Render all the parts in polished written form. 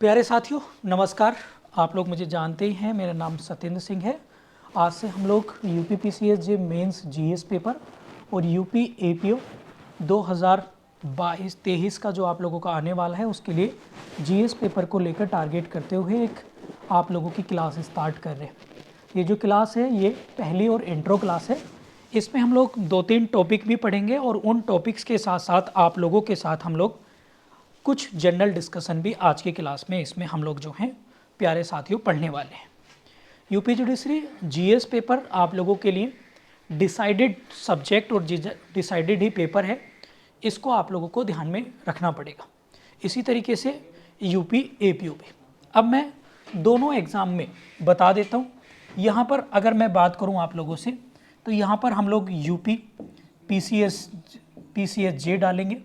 प्यारे साथियों नमस्कार। आप लोग मुझे जानते ही हैं, मेरा नाम सत्येंद्र सिंह है। आज से हम लोग UP PCSJ mains GS paper और यूपी एपीओ 2022-23 का जो आप लोगों का आने वाला है उसके लिए जीएस पेपर को लेकर टारगेट करते हुए एक आप लोगों की क्लास स्टार्ट कर रहे हैं। ये जो क्लास है ये पहली और इंट्रो क्लास है। इसमें हम लोग 2-3 टॉपिक भी पढ़ेंगे और उन टॉपिक्स के साथ साथ आप लोगों के साथ हम लोग कुछ जनरल डिस्कशन भी आज की क्लास में इसमें हम लोग जो हैं प्यारे साथियों पढ़ने वाले हैं। यूपी जुडिशरी जीएस पेपर आप लोगों के लिए डिसाइडेड सब्जेक्ट और डिसाइडेड ही पेपर है, इसको आप लोगों को ध्यान में रखना पड़ेगा। इसी तरीके से यूपी एपीओ भी। अब मैं दोनों एग्ज़ाम में बता देता हूँ। यहाँ पर अगर मैं बात करूँ आप लोगों से तो यहाँ पर हम लोग यूपी पीसीएसजे डालेंगे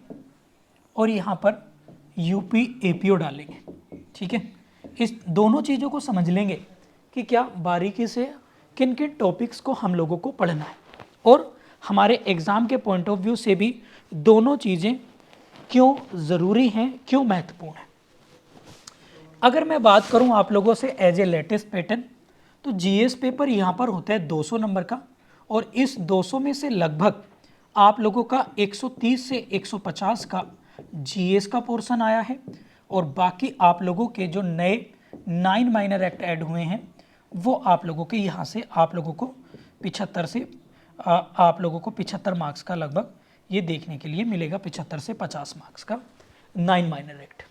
और यहाँ पर यूपी एपीओ डालेंगे। ठीक है, इस दोनों चीज़ों को समझ लेंगे कि क्या बारीकी से किन किन टॉपिक्स को हम लोगों को पढ़ना है और हमारे एग्ज़ाम के पॉइंट ऑफ व्यू से भी दोनों चीज़ें क्यों ज़रूरी हैं, क्यों महत्वपूर्ण है। अगर मैं बात करूं आप लोगों से एज ए लेटेस्ट पैटर्न, तो जीएस पेपर यहाँ पर होता है 200 नंबर का और इस 200 में से लगभग आप लोगों का 130 से 150 का जीएस का पोर्शन आया है और बाकी आप लोगों के जो नए 9 माइनर एक्ट ऐड हुए हैं वो आप लोगों के यहाँ से आप लोगों को 75 मार्क्स का लगभग ये देखने के लिए मिलेगा, 75 से 50 मार्क्स का 9 माइनर एक्ट।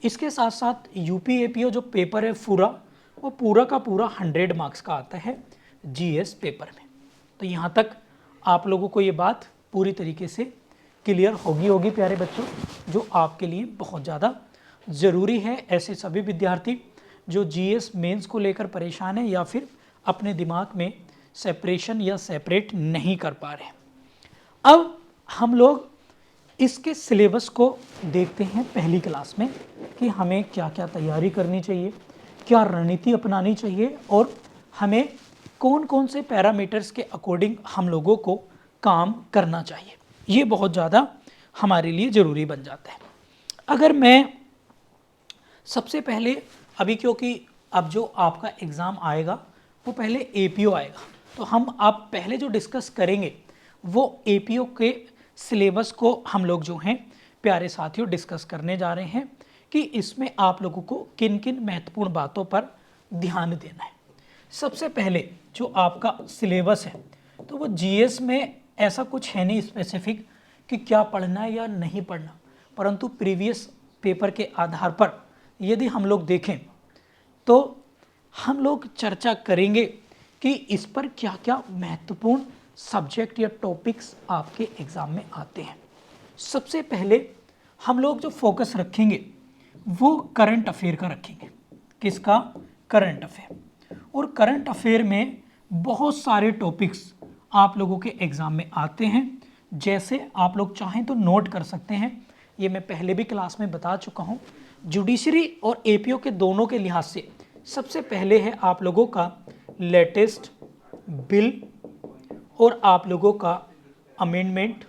इसके साथ साथ यूपी एपीओ जो पेपर है वो पूरा का पूरा 100 मार्क्स का आता है जीएस पेपर में। तो यहाँ तक आप लोगों को ये बात पूरी तरीके से क्लियर होगी प्यारे बच्चों, जो आपके लिए बहुत ज़्यादा ज़रूरी है। ऐसे सभी विद्यार्थी जो जीएस मेंस को लेकर परेशान है या फिर अपने दिमाग में सेपरेशन या सेपरेट नहीं कर पा रहे हैं। अब हम लोग इसके सिलेबस को देखते हैं पहली क्लास में कि हमें क्या क्या तैयारी करनी चाहिए, क्या रणनीति अपनानी चाहिए और हमें कौन कौन से पैरामीटर्स के अकॉर्डिंग हम लोगों को काम करना चाहिए। ये बहुत ज़्यादा हमारे लिए ज़रूरी बन जाता है। अगर मैं सबसे पहले अभी, क्योंकि अब जो आपका एग्ज़ाम आएगा वो पहले एपीओ आएगा, तो हम आप पहले जो डिस्कस करेंगे वो एपीओ के सिलेबस को हम लोग जो हैं प्यारे साथियों डिस्कस करने जा रहे हैं कि इसमें आप लोगों को किन किन महत्वपूर्ण बातों पर ध्यान देना है। सबसे पहले जो आपका सिलेबस है तो वो जीएस में ऐसा कुछ है नहीं स्पेसिफिक कि क्या पढ़ना है या नहीं पढ़ना, परंतु प्रीवियस पेपर के आधार पर यदि हम लोग देखें तो हम लोग चर्चा करेंगे कि इस पर क्या क्या महत्वपूर्ण सब्जेक्ट या टॉपिक्स आपके एग्ज़ाम में आते हैं। सबसे पहले हम लोग जो फोकस रखेंगे वो करंट अफेयर का रखेंगे। किसका? Current affair. और करंट अफेयर में बहुत सारे टॉपिक्स आप लोगों के एग्ज़ाम में आते हैं। जैसे आप लोग चाहें तो नोट कर सकते हैं, ये मैं पहले भी क्लास में बता चुका हूँ। जुडिशरी और एपीओ के दोनों के लिहाज से सबसे पहले है आप लोगों का लेटेस्ट बिल और आप लोगों का अमेंडमेंट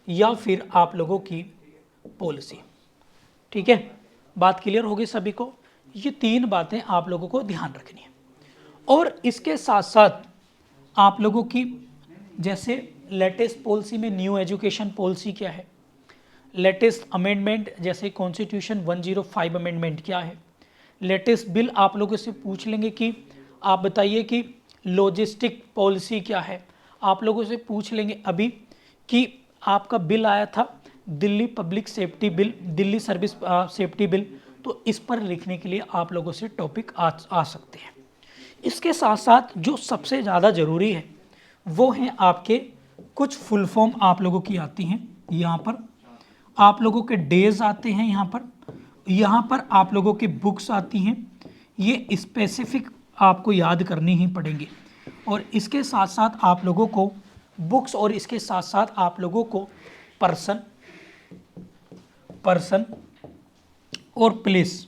या फिर आप लोगों की पॉलिसी। ठीक है, बात क्लियर होगी सभी को। ये 3 बातें आप लोगों को ध्यान रखनी है और इसके साथ साथ आप लोगों की जैसे लेटेस्ट पॉलिसी में न्यू एजुकेशन पॉलिसी क्या है, लेटेस्ट अमेंडमेंट जैसे कॉन्स्टिट्यूशन 105 अमेंडमेंट क्या है, लेटेस्ट बिल आप लोगों से पूछ लेंगे कि आप बताइए कि लॉजिस्टिक पॉलिसी क्या है। आप लोगों से पूछ लेंगे अभी कि आपका बिल आया था Delhi public safety bill, Delhi service safety bill, तो इस पर लिखने के लिए आप लोगों से टॉपिक आ सकते हैं। इसके साथ साथ जो सबसे ज़्यादा ज़रूरी है वो हैं आपके कुछ फुल फॉर्म आप लोगों की आती हैं। यहाँ पर आप लोगों के डेज आते हैं, यहाँ पर आप लोगों की बुक्स आती हैं। ये स्पेसिफिक आपको याद करनी ही पड़ेंगी और इसके साथ साथ आप लोगों को बुक्स और इसके साथ साथ आप लोगों को पर्सन और प्लेस,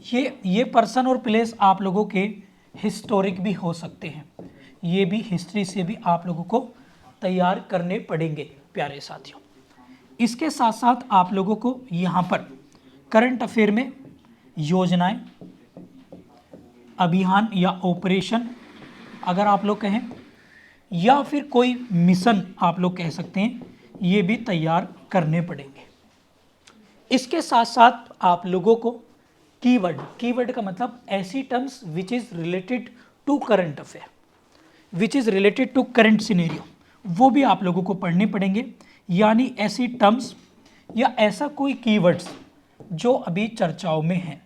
ये पर्सन और प्लेस आप लोगों के हिस्टोरिक भी हो सकते हैं। ये भी हिस्ट्री से भी आप लोगों को तैयार करने पड़ेंगे प्यारे साथियों। इसके साथ साथ आप लोगों को यहाँ पर करंट अफेयर में योजनाएं, अभियान या ऑपरेशन अगर आप लोग कहें, या फिर कोई मिशन आप लोग कह सकते हैं, ये भी तैयार करने पड़ेंगे। इसके साथ साथ आप लोगों को कीवर्ड का मतलब ऐसी terms which is related to current affair, which is related to current scenario, वो भी आप लोगों को पढ़ने पड़ेंगे। यानी ऐसी टर्म्स या ऐसा कोई कीवर्ड्स जो अभी चर्चाओं में हैं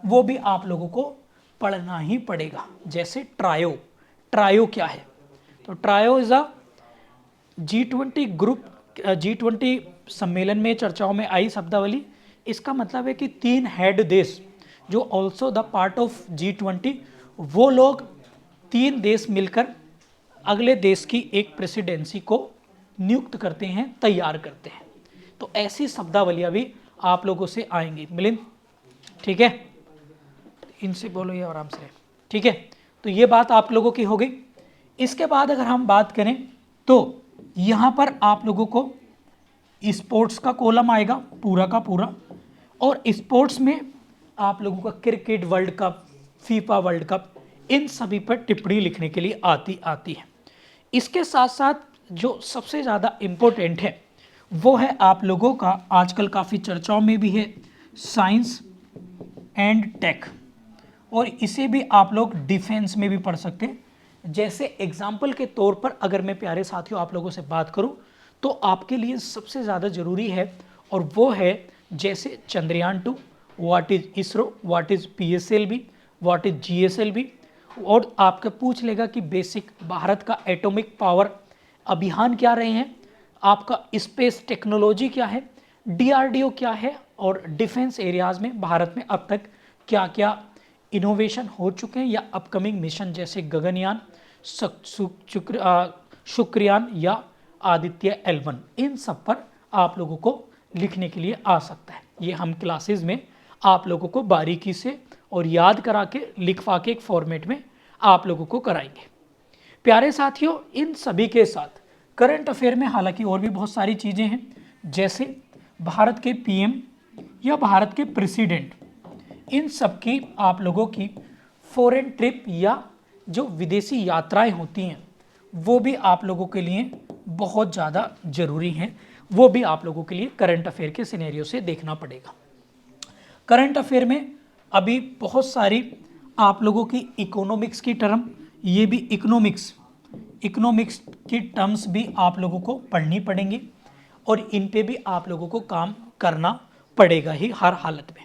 वो भी आप लोगों को पढ़ना ही पड़ेगा। जैसे ट्रायो क्या है? तो trio is a G20 group, G20 सम्मेलन में चर्चाओं में आई शब्दावली। इसका मतलब है कि 3 हेड देश जो also the part of G20, वो लोग 3 देश मिलकर अगले देश की एक प्रेसिडेंसी को नियुक्त करते हैं, तैयार करते हैं। तो ऐसी शब्दावलियाँ भी आप लोगों से आएंगी। मिलिंद, ठीक है, इनसे बोलो ये आराम से, ठीक है। तो ये बात आप लोगों की हो गई। इसके बाद अगर हम बात करें तो यहाँ पर आप लोगों को स्पोर्ट्स का कॉलम आएगा पूरा का पूरा, और स्पोर्ट्स में आप लोगों का cricket world cup, FIFA world cup, इन सभी पर टिप्पणी लिखने के लिए आती है। इसके साथ साथ जो सबसे ज़्यादा इम्पोर्टेंट है वो है आप लोगों का, आजकल काफ़ी चर्चाओं में भी है, साइंस एंड टेक, और इसे भी आप लोग डिफेंस में भी पढ़ सकते हैं। जैसे एग्जाम्पल के तौर पर अगर मैं प्यारे साथियों आप लोगों से बात करूं तो आपके लिए सबसे ज़्यादा ज़रूरी है, और वो है जैसे Chandrayaan 2, what is ISRO, what is PSLV, what is GSLV, और आपका पूछ लेगा कि बेसिक भारत का एटॉमिक पावर अभियान क्या रहे हैं, आपका स्पेस टेक्नोलॉजी क्या है, DRDO क्या है, और डिफेंस एरियाज़ में भारत में अब तक क्या क्या इनोवेशन हो चुके हैं या अपकमिंग मिशन जैसे गगनयान, शुक्रयान या आदित्य L1, इन सब पर आप लोगों को लिखने के लिए आ सकता है। ये हम क्लासेस में आप लोगों को बारीकी से और याद करा के लिखवा के एक फॉर्मेट में आप लोगों को कराएंगे। प्यारे साथियों, इन सभी के साथ करंट अफेयर में हालांकि और भी बहुत सारी चीज़ें हैं, जैसे भारत के PM या भारत के प्रेसिडेंट, इन सब की आप लोगों की फॉरेन ट्रिप या जो विदेशी यात्राएं होती हैं वो भी आप लोगों के लिए बहुत ज़्यादा ज़रूरी हैं, वो भी आप लोगों के लिए करंट अफेयर के सिनेरियो से देखना पड़ेगा। करंट अफेयर में अभी बहुत सारी आप लोगों की इकोनॉमिक्स की टर्म, ये भी इकोनॉमिक्स की टर्म्स भी आप लोगों को पढ़नी पड़ेंगी, और इन पे भी आप लोगों को काम करना पड़ेगा ही हर हालत में।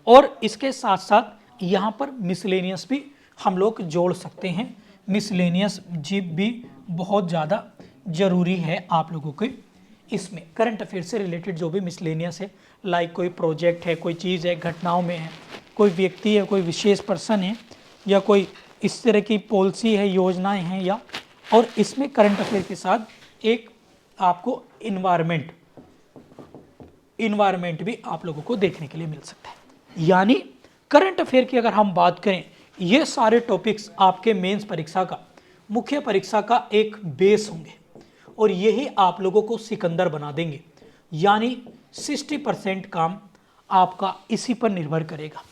और इसके साथ साथ यहाँ पर मिसलेनियस भी हम लोग जोड़ सकते हैं। मिसलेनियस जी भी बहुत ज़्यादा ज़रूरी है आप लोगों के इसमें करंट अफेयर से रिलेटेड जो भी मिसलेनियस है, लाइक कोई प्रोजेक्ट है, कोई चीज़ है, घटनाओं में है, कोई व्यक्ति है, कोई विशेष पर्सन है, या कोई इस तरह की पॉलिसी है, योजनाएं हैं, या और इसमें करंट अफेयर के साथ एक आपको इन्वायरमेंट भी आप लोगों को देखने के लिए मिल सकता है। यानी करंट अफेयर की अगर हम बात करें, ये सारे टॉपिक्स आपके मेंस परीक्षा का, मुख्य परीक्षा का एक बेस होंगे, और यही आप लोगों को सिकंदर बना देंगे। यानी 60% काम आपका इसी पर निर्भर करेगा।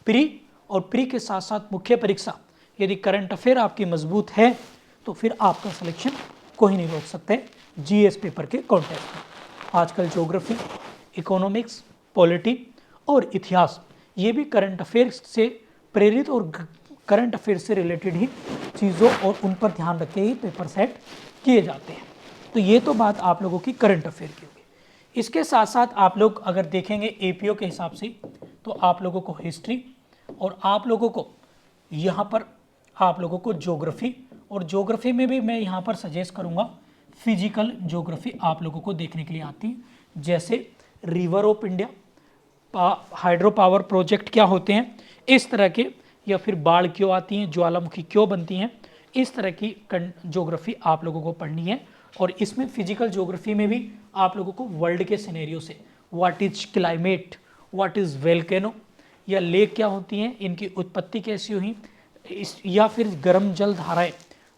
प्री के साथ साथ मुख्य परीक्षा, यदि करंट अफेयर आपकी मजबूत है तो फिर आपका सिलेक्शन कोई नहीं रोक सकते GS पेपर के कॉन्टेस्ट में। आजकल ज्योग्राफी, इकोनॉमिक्स, पॉलिटी और इतिहास, ये भी करंट अफेयर से प्रेरित और करंट अफेयर से रिलेटेड ही चीज़ों और उन पर ध्यान रख के ही पेपर सेट किए जाते हैं। तो ये तो बात आप लोगों की करंट अफेयर की होगी। इसके साथ साथ आप लोग अगर देखेंगे APO के हिसाब से, तो आप लोगों को हिस्ट्री, और आप लोगों को यहाँ पर आप लोगों को ज्योग्राफी, और ज्योग्राफी में भी मैं यहाँ पर सजेस्ट करूँगा फिजिकल ज्योग्राफी आप लोगों को देखने के लिए आती है, जैसे river of India, hydro power project क्या होते हैं इस तरह के, या फिर बाढ़ क्यों आती हैं, ज्वालामुखी क्यों बनती हैं, इस तरह की ज्योग्राफी आप लोगों को पढ़नी है। और इसमें फिजिकल ज्योग्राफी में भी आप लोगों को वर्ल्ड के सिनेरियो से what is climate, what is volcano, या लेक क्या होती हैं, इनकी उत्पत्ति कैसी हुई, या फिर गर्म जल धाराएं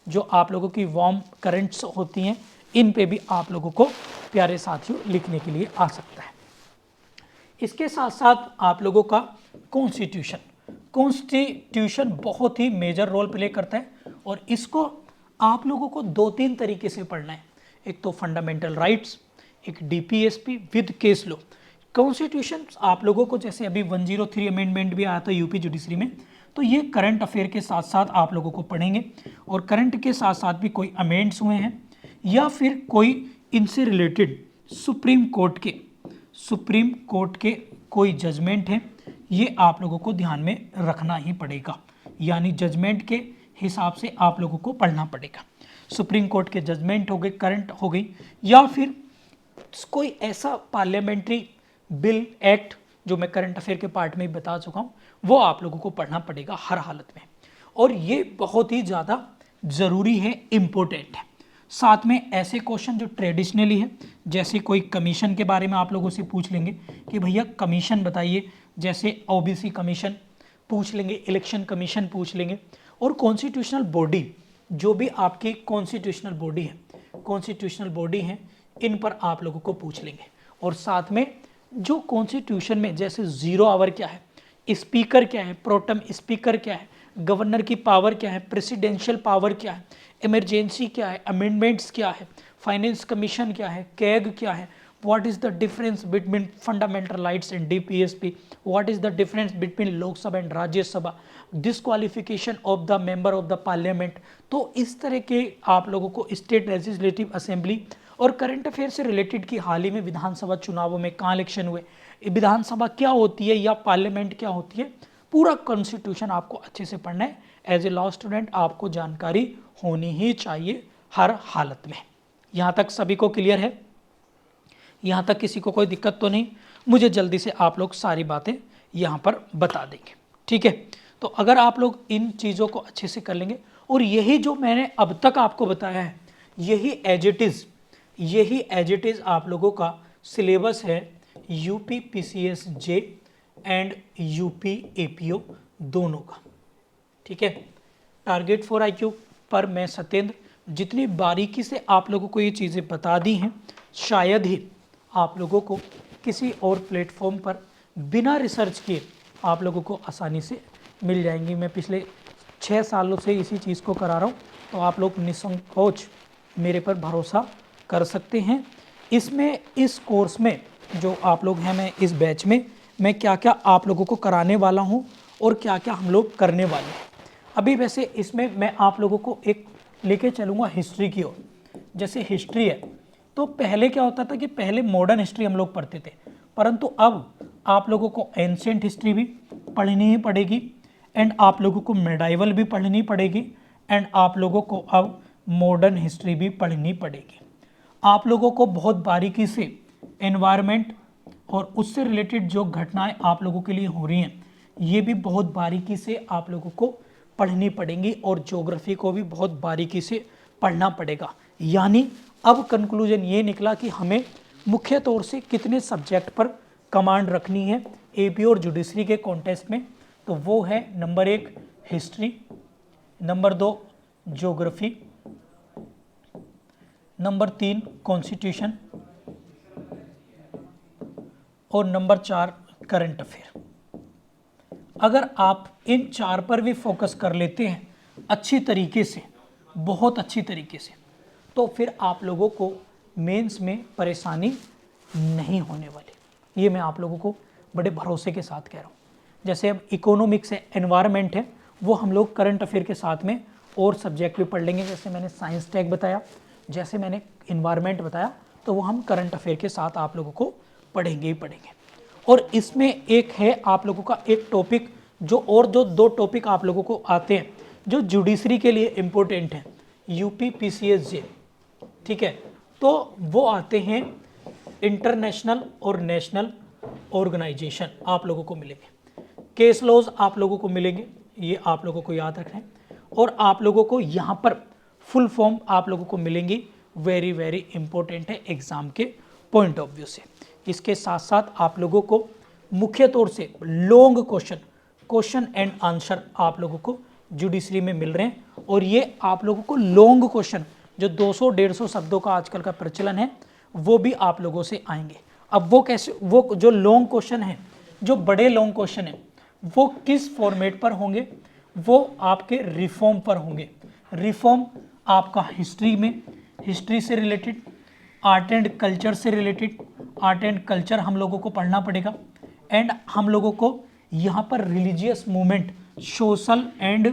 जो आप लोगों की वार्म करंट्स होती हैं, इन पे भी आप लोगों को प्यारे साथियों लिखने के लिए आ सकता है। इसके साथ साथ आप लोगों का कॉन्स्टिट्यूशन बहुत ही मेजर रोल प्ले करता है और इसको आप लोगों को 2-3 तरीके से पढ़ना है। एक तो फंडामेंटल राइट्स, एक DPSP with case law. Constitution आप लोगों को जैसे अभी 103 अमेंडमेंट भी आया था यूपी जुडिशरी में, तो ये करंट अफेयर के साथ साथ आप लोगों को पढ़ेंगे और करंट के साथ साथ भी कोई अमेंड्स हुए हैं या फिर कोई इनसे रिलेटेड सुप्रीम कोर्ट के कोई जजमेंट है, ये आप लोगों को ध्यान में रखना ही पड़ेगा। यानी जजमेंट के हिसाब से आप लोगों को पढ़ना पड़ेगा। सुप्रीम कोर्ट के जजमेंट हो गए, करंट हो गई, या फिर कोई ऐसा पार्लियामेंट्री बिल एक्ट जो मैं करंट अफेयर के पार्ट में बता चुका हूँ, वो आप लोगों को पढ़ना पड़ेगा हर हालत में। और ये बहुत ही ज़्यादा ज़रूरी है, इम्पोर्टेंट है। साथ में ऐसे क्वेश्चन जो ट्रेडिशनली है, जैसे कोई कमीशन के बारे में आप लोगों से पूछ लेंगे कि भैया कमीशन बताइए, जैसे ओबीसी कमीशन पूछ लेंगे, इलेक्शन कमीशन पूछ लेंगे, और कॉन्स्टिट्यूशनल बॉडी, जो भी आपकी कॉन्स्टिट्यूशनल बॉडी है, इन पर आप लोगों को पूछ लेंगे। और साथ में जो कॉन्स्टिट्यूशन में जैसे 0 आवर क्या है, स्पीकर क्या है, प्रोटम स्पीकर क्या है, गवर्नर की पावर क्या है, प्रेसिडेंशियल पावर क्या है, इमरजेंसी क्या है, अमेंडमेंट्स क्या है, फाइनेंस कमीशन क्या है, कैग क्या है, what is the difference between fundamental rights and DPSP, what is the difference between Lok Sabha and Rajya Sabha, disqualification of the member of the parliament. तो इस तरह के आप लोगों को स्टेट लेजिस्लेटिव असेंबली और करंट अफेयर से रिलेटेड की हाल ही में विधानसभा चुनावों में कहाँ इलेक्शन हुए, विधानसभा क्या होती है या पार्लियामेंट क्या होती है, पूरा कॉन्स्टिट्यूशन आपको अच्छे से पढ़ना है। एज ए लॉ स्टूडेंट आपको जानकारी होनी ही चाहिए हर हालत में। यहाँ तक सभी को क्लियर है? यहाँ तक किसी को कोई दिक्कत तो नहीं? मुझे जल्दी से आप लोग सारी बातें यहाँ पर बता देंगे, ठीक है? तो अगर आप लोग इन चीज़ों को अच्छे से कर लेंगे, और यही जो मैंने अब तक आपको बताया है, यही एज इट इज़ आप लोगों का सिलेबस है UP PCS J and UP APO दोनों का, ठीक है? टारगेट फॉर आईक्यू पर मैं सत्येंद्र जितनी बारीकी से आप लोगों को ये चीज़ें बता दी हैं, शायद ही आप लोगों को किसी और प्लेटफॉर्म पर बिना रिसर्च किए आप लोगों को आसानी से मिल जाएंगी। मैं पिछले 6 सालों से इसी चीज़ को करा रहा हूँ, तो आप लोग निसंकोच मेरे पर भरोसा कर सकते हैं। इसमें इस कोर्स में जो आप लोग हैं, मैं इस बैच में मैं क्या क्या आप लोगों को कराने वाला हूँ और क्या क्या हम लोग करने वाले हैं। अभी वैसे इसमें मैं आप लोगों को एक लेके चलूँगा हिस्ट्री की ओर। जैसे हिस्ट्री है तो पहले क्या होता था कि पहले मॉडर्न हिस्ट्री हम लोग पढ़ते थे, परंतु अब आप लोगों को एंशिएंट हिस्ट्री भी पढ़नी ही पड़ेगी एंड आप लोगों को मेडाइवल भी पढ़नी पड़ेगी एंड आप लोगों को अब मॉडर्न हिस्ट्री भी पढ़नी पड़ेगी। आप लोगों को बहुत बारीकी से एनवायरनमेंट और उससे रिलेटेड जो घटनाएं आप लोगों के लिए हो रही हैं, ये भी बहुत बारीकी से आप लोगों को पढ़नी पड़ेंगी और ज्योग्राफी को भी बहुत बारीकी से पढ़ना पड़ेगा। यानी अब कंक्लूजन ये निकला कि हमें मुख्य तौर से कितने सब्जेक्ट पर कमांड रखनी है एपी और जुडिशरी के कॉन्टेस्ट में, तो वो है number 1 history, number 2 geography, number 3 constitution और नंबर 4 करंट अफेयर। अगर आप इन 4 पर भी फोकस कर लेते हैं अच्छी तरीके से, बहुत अच्छी तरीके से, तो फिर आप लोगों को मेंस में परेशानी नहीं होने वाली। ये मैं आप लोगों को बड़े भरोसे के साथ कह रहा हूँ। जैसे अब इकोनॉमिक्स है, एनवायरनमेंट है, वो हम लोग करंट अफेयर के साथ में और सब्जेक्ट भी पढ़ लेंगे। जैसे मैंने साइंस टैग बताया, जैसे मैंने इन्वायरमेंट बताया, तो वो हम करंट अफेयर के साथ आप लोगों को पढ़ेंगे ही पढ़ेंगे। और इसमें एक है आप लोगों का एक टॉपिक जो 2 टॉपिक आप लोगों को आते हैं जो जुडिशरी के लिए इम्पोर्टेंट हैं, यूपी पीसीएस जे, ठीक है? तो वो आते हैं इंटरनेशनल और नेशनल ऑर्गेनाइजेशन आप लोगों को मिलेंगे, केस लॉज आप लोगों को मिलेंगे, ये आप लोगों को याद रखना है। और आप लोगों को यहाँ पर फुल फॉर्म आप लोगों को मिलेंगी, वेरी वेरी इंपॉर्टेंट है एग्जाम के पॉइंट ऑफ व्यू से। इसके साथ साथ आप लोगों को मुख्य तौर से लॉन्ग क्वेश्चन एंड आंसर आप लोगों को जुडिशरी में मिल रहे हैं, और ये आप लोगों को लॉन्ग क्वेश्चन जो 200-150 शब्दों का आजकल का प्रचलन है, वो भी आप लोगों से आएंगे। अब वो कैसे, वो जो लॉन्ग क्वेश्चन है, जो बड़े लॉन्ग क्वेश्चन है, वो किस फॉर्मेट पर होंगे, वो आपके रिफॉर्म पर होंगे। रिफॉर्म आपका हिस्ट्री में, हिस्ट्री से रिलेटेड, आर्ट एंड कल्चर से रिलेटेड, आर्ट एंड कल्चर हम लोगों को पढ़ना पड़ेगा। एंड हम लोगों को यहाँ पर religious movement, social and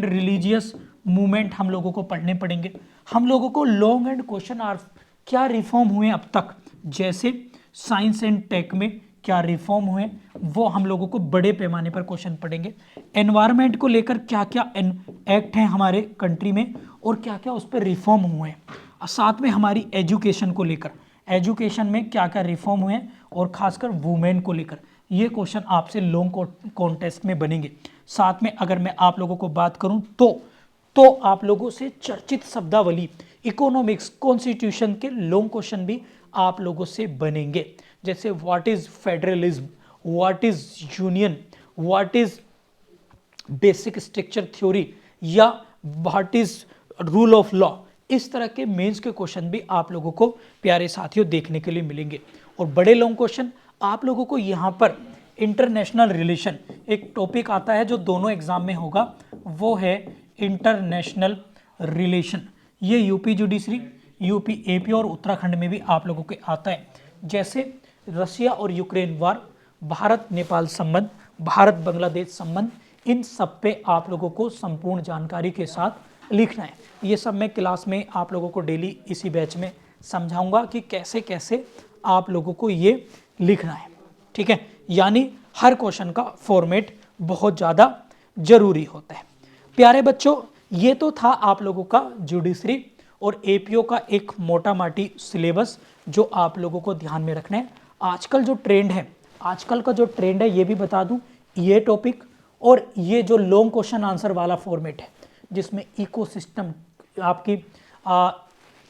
religious movement हम लोगों को पढ़ने पड़ेंगे। हम लोगों को लॉन्ग एंड क्वेश्चन आर क्या रिफॉर्म हुए अब तक, जैसे साइंस एंड टेक में क्या रिफॉर्म हुए, वो हम लोगों को बड़े पैमाने पर क्वेश्चन पढ़ेंगे। एनवायरनमेंट को लेकर क्या क्या एक्ट हैं हमारे कंट्री में और क्या क्या उस पर रिफॉर्म हुए हैं। साथ में हमारी एजुकेशन को लेकर, एजुकेशन में क्या क्या रिफॉर्म हुए हैं और खासकर वुमेन को लेकर, ये क्वेश्चन आपसे लॉन्ग कॉन्टेस्ट में बनेंगे। साथ में अगर मैं आप लोगों को बात करूं तो आप लोगों से चर्चित शब्दावली, इकोनॉमिक्स, कॉन्स्टिट्यूशन के लॉन्ग क्वेश्चन भी आप लोगों से बनेंगे, जैसे what is federalism, what is union, what is basic structure theory, या what is rule of law. इस तरह के मेंस के क्वेश्चन भी आप लोगों को प्यारे साथियों देखने के लिए मिलेंगे। और बड़े लॉन्ग क्वेश्चन आप लोगों को यहाँ पर इंटरनेशनल रिलेशन एक टॉपिक आता है जो दोनों एग्जाम में होगा, वो है इंटरनेशनल रिलेशन। ये यूपी जुडिशरी, यूपी एपी और उत्तराखंड में भी आप लोगों के आता है, जैसे रशिया और यूक्रेन वार, भारत नेपाल संबंध, भारत बांग्लादेश संबंध, इन सब पे आप लोगों को संपूर्ण जानकारी के साथ लिखना है। ये सब मैं क्लास में आप लोगों को डेली इसी बैच में समझाऊंगा कि कैसे कैसे आप लोगों को ये लिखना है, ठीक है। यानी हर क्वेश्चन का फॉर्मेट बहुत ज़्यादा जरूरी होता है। प्यारे बच्चों, ये तो था आप लोगों का जुडिशरी और एपीओ का एक मोटा माटी सिलेबस जो आप लोगों को ध्यान में रखना है। आजकल जो ट्रेंड है, आजकल का जो ट्रेंड है, ये भी बता दूं, ये टॉपिक और ये जो लॉन्ग क्वेश्चन आंसर वाला फॉर्मेट है, जिसमें इकोसिस्टम, आपकी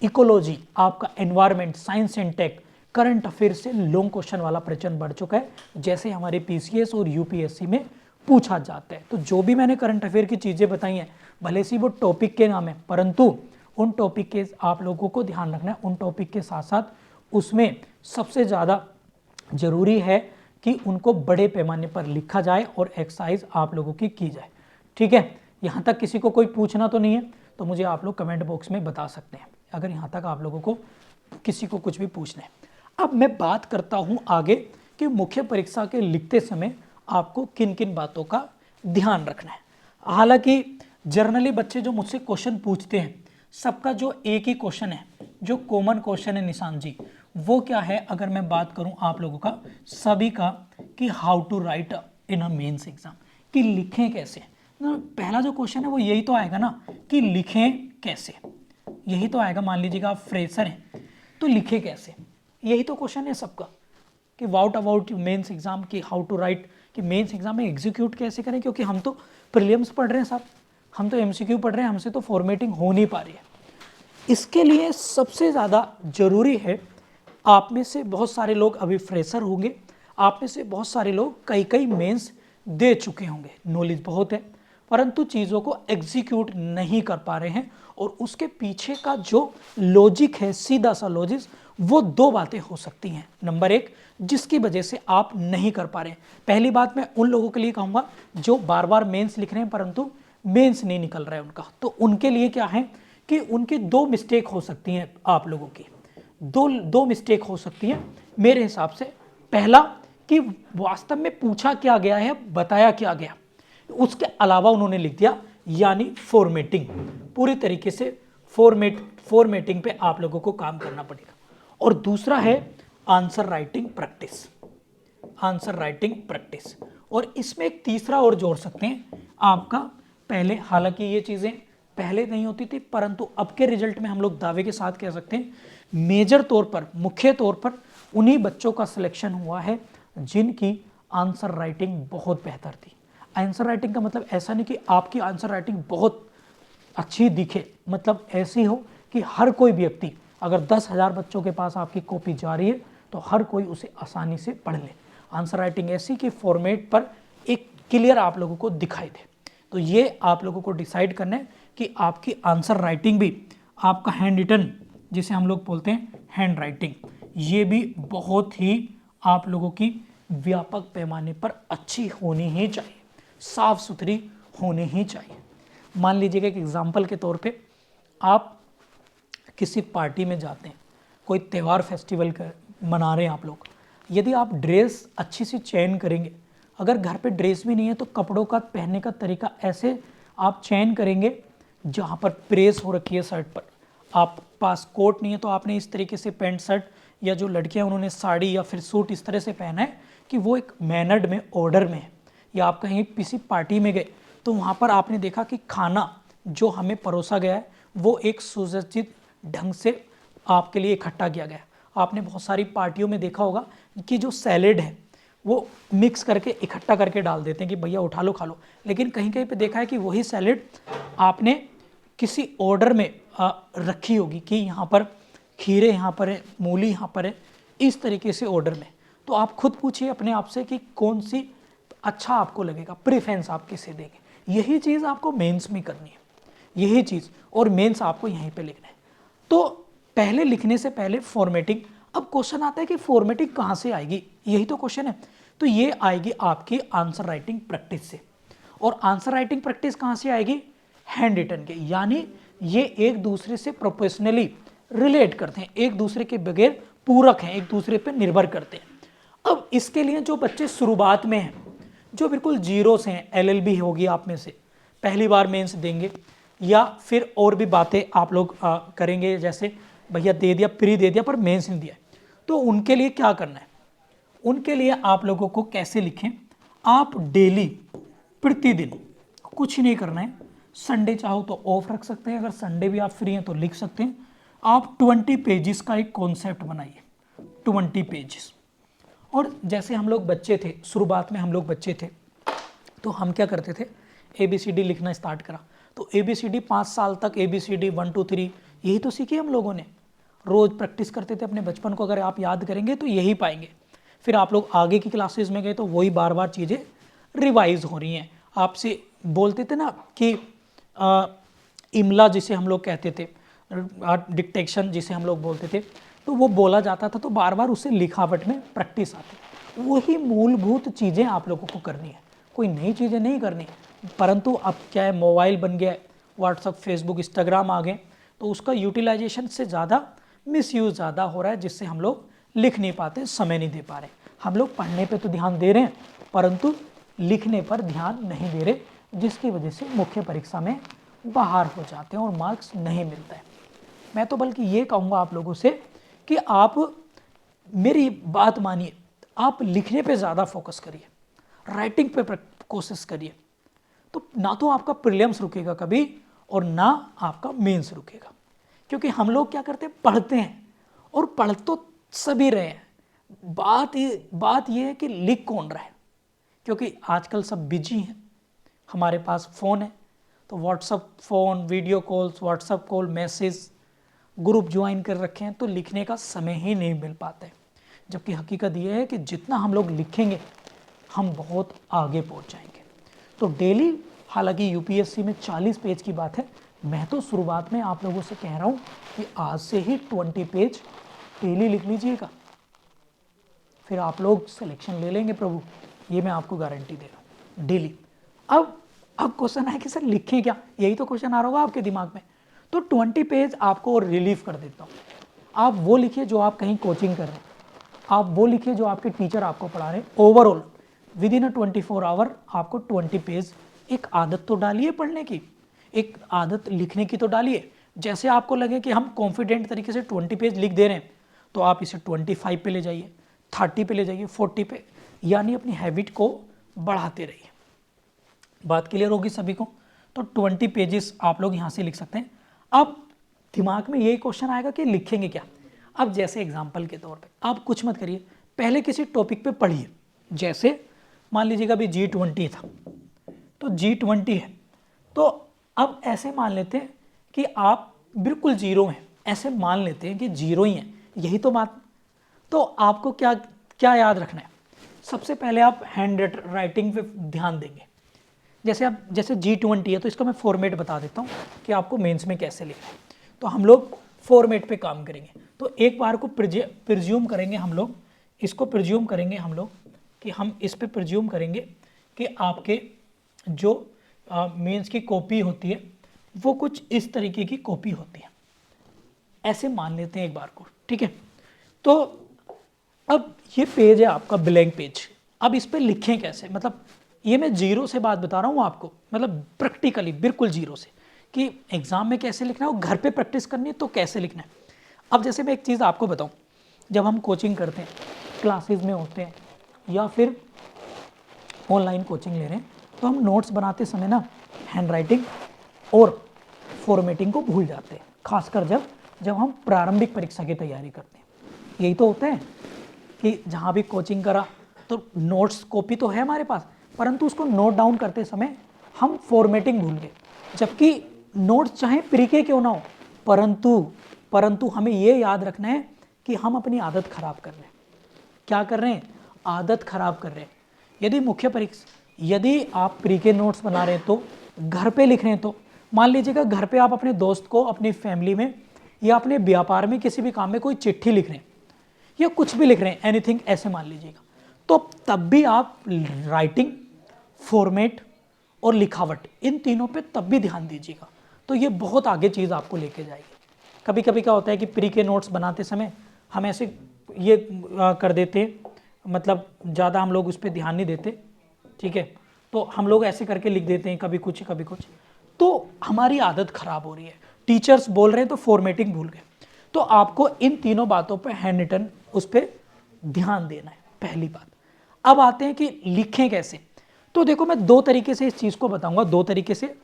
इकोलॉजी, आपका environment, science and tech, current affair से लॉन्ग क्वेश्चन वाला प्रचलन बढ़ चुका है, जैसे हमारे पीसीएस और यूपीएससी में पूछा जाता है। तो जो भी मैंने करंट अफेयर की चीज़ें बताई हैं, भले से वो टॉपिक के नाम है, परंतु उन टॉपिक के आप लोगों को ध्यान रखना है, उन टॉपिक के साथ साथ उसमें सबसे ज़्यादा ज़रूरी है कि उनको बड़े पैमाने पर लिखा जाए और एक्सरसाइज आप लोगों की जाए, ठीक है। यहाँ तक किसी को कोई पूछना तो नहीं है, तो मुझे आप लोग कमेंट बॉक्स में बता सकते हैं अगर यहाँ तक आप लोगों को किसी को कुछ भी पूछना है। अब मैं बात करता हूँ आगे कि मुख्य परीक्षा के लिखते समय आपको किन किन बातों का ध्यान रखना है। हालांकि जर्नली बच्चे जो मुझसे क्वेश्चन पूछते हैं, सबका जो एक ही क्वेश्चन है, जो कॉमन क्वेश्चन है निशान जी, वो क्या है, अगर मैं बात करूं आप लोगों का सभी का, कि how to write in a mains exam, कि लिखें कैसे। ना पहला जो क्वेश्चन है वो यही तो आएगा ना, कि लिखें कैसे, यही तो आएगा। मान लीजिएगा आप फ्रेशर हैं तो लिखें कैसे, यही तो क्वेश्चन है सबका, कि वाउट अबाउट मेंस एग्जाम, कि हाउ टू राइट, कि मेंस एग्जाम में एग्जीक्यूट कैसे करें, क्योंकि हम तो प्रीलिम्स पढ़ रहे हैं साहब, हम तो एमसीक्यू पढ़ रहे हैं, हमसे तो फॉर्मेटिंग हो नहीं पा रही है। इसके लिए सबसे ज़्यादा जरूरी है, आप में से बहुत सारे लोग अभी फ्रेशर होंगे, आप में से बहुत सारे लोग कई मेंस दे चुके होंगे, नॉलेज बहुत है, परंतु चीज़ों को एग्जीक्यूट नहीं कर पा रहे हैं, और उसके पीछे का जो लॉजिक है, सीधा सा लॉजिक, वो दो बातें हो सकती हैं। नंबर एक, जिसकी वजह से आप नहीं कर पा रहे हैं। पहली बात मैं उन लोगों के लिए कहूँगा जो बार बार मेंस लिख रहे हैं परंतु मेंस नहीं निकल रहा है उनका, तो उनके लिए क्या है कि उनकी दो मिस्टेक हो सकती हैं, आप लोगों की दो मिस्टेक हो सकती हैं मेरे हिसाब से। पहला, कि वास्तव में पूछा क्या गया है, बताया क्या गया, उसके अलावा उन्होंने लिख दिया, यानी फॉर्मेटिंग, पूरी तरीके से फॉर्मेटिंग पे आप लोगों को काम करना पड़ेगा। और दूसरा है answer writing practice, answer writing practice. और इसमें एक तीसरा और जोड़ सकते हैं आपका, पहले, हालांकि ये चीज़ें पहले नहीं होती थी, परंतु अब के रिजल्ट में हम लोग दावे के साथ कह सकते हैं, मेजर तौर पर, मुख्य तौर पर उन्हीं बच्चों का सिलेक्शन हुआ है जिनकी आंसर राइटिंग बहुत बेहतर थी। आंसर राइटिंग का मतलब ऐसा नहीं कि आपकी आंसर राइटिंग बहुत अच्छी दिखे, मतलब ऐसी हो कि हर कोई व्यक्ति, अगर 10,000 बच्चों के पास आपकी कॉपी जा रही है तो हर कोई उसे आसानी से पढ़ ले। आंसर राइटिंग ऐसी कि फॉर्मेट पर एक क्लियर आप लोगों को दिखाई दे। तो ये आप लोगों को डिसाइड करना है कि आपकी आंसर राइटिंग भी, आपका हैंड रिटन जिसे हम लोग बोलते हैं हैंड राइटिंग, ये भी बहुत ही आप लोगों की व्यापक पैमाने पर अच्छी होनी ही चाहिए, साफ सुथरी होनी ही चाहिए। मान लीजिएगा एक एग्जाम्पल के तौर पे आप किसी पार्टी में जाते हैं, कोई त्यौहार फेस्टिवल मना रहे हैं आप लोग, यदि आप ड्रेस अच्छी सी चयन करेंगे, अगर घर पे ड्रेस भी नहीं है तो कपड़ों का पहनने का तरीका ऐसे आप चयन करेंगे जहाँ पर प्रेस हो रखी है शर्ट पर, आप पास कोट नहीं है तो आपने इस तरीके से पैंट शर्ट, या जो लड़कियाँ उन्होंने साड़ी या फिर सूट इस तरह से पहना है कि वो एक मैनर्ड में, ऑर्डर में है। या आप कहीं किसी पार्टी में गए तो वहाँ पर आपने देखा कि खाना जो हमें परोसा गया है वो एक सुसज्जित ढंग से आपके लिए इकट्ठा किया गया है। आपने बहुत सारी पार्टियों में देखा होगा कि जो सैलेड है वो मिक्स करके इकट्ठा करके डाल देते हैं कि भैया उठा लो खा लो, लेकिन कहीं कहीं पे देखा है कि वही सैलेड आपने किसी ऑर्डर में रखी होगी कि यहाँ पर खीरे यहाँ पर है, मूली यहाँ पर है, इस तरीके से ऑर्डर में। तो आप खुद पूछिए अपने आप से कि कौन सी अच्छा आपको लगेगा, प्रेफरेंस आप किसे देंगे। यही चीज़ आपको मेंस में करनी है, यही चीज़, और मेंस आपको यहीं पे लिखना है। तो पहले लिखने से पहले फॉर्मेटिंग। अब क्वेश्चन आता है कि फॉर्मेटिंग कहाँ से आएगी, यही तो क्वेश्चन है। तो ये आएगी आपकी आंसर राइटिंग प्रैक्टिस से। और आंसर राइटिंग प्रैक्टिस कहाँ से आएगी, हैंड रिटन के, यानी ये एक दूसरे से प्रोफेशनली रिलेट करते हैं, एक दूसरे के बगैर पूरक हैं, एक दूसरे पर निर्भर करते हैं। अब इसके लिए जो बच्चे शुरुआत में हैं, जो बिल्कुल जीरो से हैं, LLB होगी आप में से, पहली बार मेंस देंगे, या फिर और भी बातें आप लोग करेंगे, जैसे भैया दे दिया, प्री दे दिया पर मेंस नहीं दिया, तो उनके लिए क्या करना है, उनके लिए आप लोगों को कैसे लिखें, आप डेली, प्रतिदिन कुछ नहीं करना है। संडे चाहो तो ऑफ रख सकते हैं, अगर संडे भी आप फ्री हैं तो लिख सकते हैं। आप 20 पेजेस का एक कॉन्सेप्ट बनाइए, 20 पेजेस। और जैसे हम लोग बच्चे थे, शुरुआत में हम लोग बच्चे थे तो हम क्या करते थे, ABCD लिखना स्टार्ट करा, तो ABCD 5 साल तक ABCD 1 2 3 यही तो सीखी हम लोगों ने, रोज़ प्रैक्टिस करते थे अपने बचपन को, अगर आप याद करेंगे तो यही पाएंगे। फिर आप लोग आगे की क्लासेस में गए तो वही बार बार चीज़ें रिवाइज हो रही हैं। आपसे बोलते थे ना कि इमला जिसे हम लोग कहते थे, डिक्टेशन जिसे हम लोग बोलते थे, तो वो बोला जाता था तो बार बार उससे लिखावट में प्रैक्टिस आती। वही मूलभूत चीज़ें आप लोगों को करनी है, कोई नई चीज़ें नहीं करनी। परंतु अब क्या है, मोबाइल बन गया है, व्हाट्सअप, फेसबुक, इंस्टाग्राम आ गए, तो उसका यूटिलाइजेशन से ज़्यादा मिसयूज़ ज़्यादा हो रहा है, जिससे हम लोग लिख नहीं पाते, समय नहीं दे पा रहे। हम लोग पढ़ने पे तो ध्यान दे रहे हैं परंतु लिखने पर ध्यान नहीं दे रहे, जिसकी वजह से मुख्य परीक्षा में बाहर हो जाते हैं और मार्क्स नहीं मिलता है। मैं तो बल्कि ये कहूँगा आप लोगों से कि आप मेरी बात मानिए, आप लिखने पे ज़्यादा फोकस करिए, राइटिंग पे कोशिश करिए, तो ना तो आपका प्रीलिम्स रुकेगा कभी और ना आपका मेंस रुकेगा। क्योंकि हम लोग क्या करते हैं, पढ़ते हैं और पढ़ तो सभी रहे हैं, बात ये है कि लिख कौन रहा है। क्योंकि आजकल सब बिजी हैं, हमारे पास फ़ोन है तो WhatsApp phone, video calls, WhatsApp call, message, group join कर रखे हैं, तो लिखने का समय ही नहीं मिल पाता है। जबकि हकीकत ये है कि जितना हम लोग लिखेंगे हम बहुत आगे पहुंच जाएंगे। तो डेली, हालांकि UPSC में 40 पेज की बात है, मैं तो शुरुआत में आप लोगों से कह रहा हूँ कि आज से ही 20 पेज डेली लिख लीजिएगा, फिर आप लोग सिलेक्शन ले लेंगे प्रभु, ये मैं आपको गारंटी दे रहा हूँ, डेली। अब क्वेश्चन है कि सर लिखें क्या, यही तो क्वेश्चन आ रहा होगा आपके दिमाग में। तो 20 पेज आपको रिलीव कर देता हूँ। आप वो लिखिए जो आप कहीं कोचिंग कर रहे हैं, आप वो लिखिए जो आपके टीचर आपको पढ़ा रहे हैं। ओवरऑल विदिन 24 आवर आपको 20 पेज, एक आदत तो डालिए पढ़ने की, एक आदत लिखने की तो डालिए। जैसे आपको लगे कि हम कॉन्फिडेंट तरीके से 20 पेज लिख दे रहे हैं तो आप इसे 25 पे ले जाइए, 30 पे ले जाइए, 40 पे, यानी अपनी हैबिट को बढ़ाते रहिए। बात क्लियर होगी सभी को। तो 20 पेजेस आप लोग यहाँ से लिख सकते हैं। अब दिमाग में यही क्वेश्चन आएगा कि लिखेंगे क्या। अब जैसे एग्जाम्पल के तौर पे आप कुछ मत करिए, पहले किसी टॉपिक पे पढ़िए। जैसे मान लीजिएगा अभी G20 था, तो G20 है, तो अब ऐसे मान लेते हैं कि आप बिल्कुल जीरो हैं, ऐसे मान लेते हैं कि जीरो ही हैं, यही तो बात। तो आपको क्या क्या याद रखना है, सबसे पहले आप हैंड राइटिंग पे ध्यान देंगे। जैसे G20 है तो इसका मैं फॉर्मेट बता देता हूँ कि आपको मेंस में कैसे लिखना है। तो हम लोग फॉर्मेट पे काम करेंगे। तो एक बार को प्रिज्यूम करेंगे हम लोग, इसको प्रिज्यूम करेंगे हम लोग कि हम इस पे प्रिज्यूम करेंगे कि आपके जो मेंस की कॉपी होती है वो कुछ इस तरीके की कॉपी होती है, ऐसे मान लेते हैं एक बार को, ठीक है। तो अब ये पेज है आपका ब्लैंक पेज, अब इस पे लिखें कैसे, मतलब ये मैं जीरो से बात बता रहा हूँ आपको, मतलब प्रैक्टिकली बिल्कुल जीरो से, कि एग्जाम में कैसे लिखना है और घर पे प्रैक्टिस करनी है तो कैसे लिखना है। अब जैसे मैं एक चीज़ आपको बताऊँ, जब हम कोचिंग करते हैं, क्लासेस में होते हैं या फिर ऑनलाइन कोचिंग ले रहे हैं, तो हम नोट्स बनाते समय ना हैंड राइटिंग और फॉर्मेटिंग को भूल जाते हैं, खासकर जब हम प्रारंभिक परीक्षा की तैयारी करते हैं। यही तो होता है कि जहाँ भी कोचिंग करा तो नोट्स कॉपी तो है हमारे पास, परंतु उसको नोट डाउन करते समय हम फॉर्मेटिंग भूल गए, जबकि नोट्स चाहे प्री के क्यों ना हो, परंतु हमें ये याद रखना है कि हम अपनी आदत खराब कर रहे हैं। क्या कर रहे हैं? आदत खराब कर रहे हैं। यदि आप प्री के नोट्स बना रहे हैं तो घर पे लिख रहे हैं, तो मान लीजिएगा घर पे आप अपने दोस्त को, अपनी फैमिली में या अपने व्यापार में किसी भी काम में कोई चिट्ठी लिख रहे हैं या कुछ भी लिख रहे हैं, एनीथिंग ऐसे मान लीजिएगा, तो तब भी आप राइटिंग, फॉर्मेट और लिखावट, इन तीनों पे तब भी ध्यान दीजिएगा। तो ये बहुत आगे चीज़ आपको लेके जाएगी। कभी कभी क्या होता है कि प्री के नोट्स बनाते समय हम ऐसे ये कर देते हैं, मतलब ज़्यादा हम लोग उस पर ध्यान नहीं देते, ठीक है, तो हम लोग ऐसे करके लिख देते हैं, कभी कुछ कभी कुछ, तो हमारी आदत खराब हो रही है। टीचर्स बोल रहे हैं तो फॉर्मेटिंग भूल गए। तो आपको इन तीनों बातों पे हैंड रिटन उस पर ध्यान देना है, पहली बात। अब आते हैं कि लिखें कैसे। तो देखो मैं दो तरीके से इस चीज़ को बताऊंगा, दो तरीके से।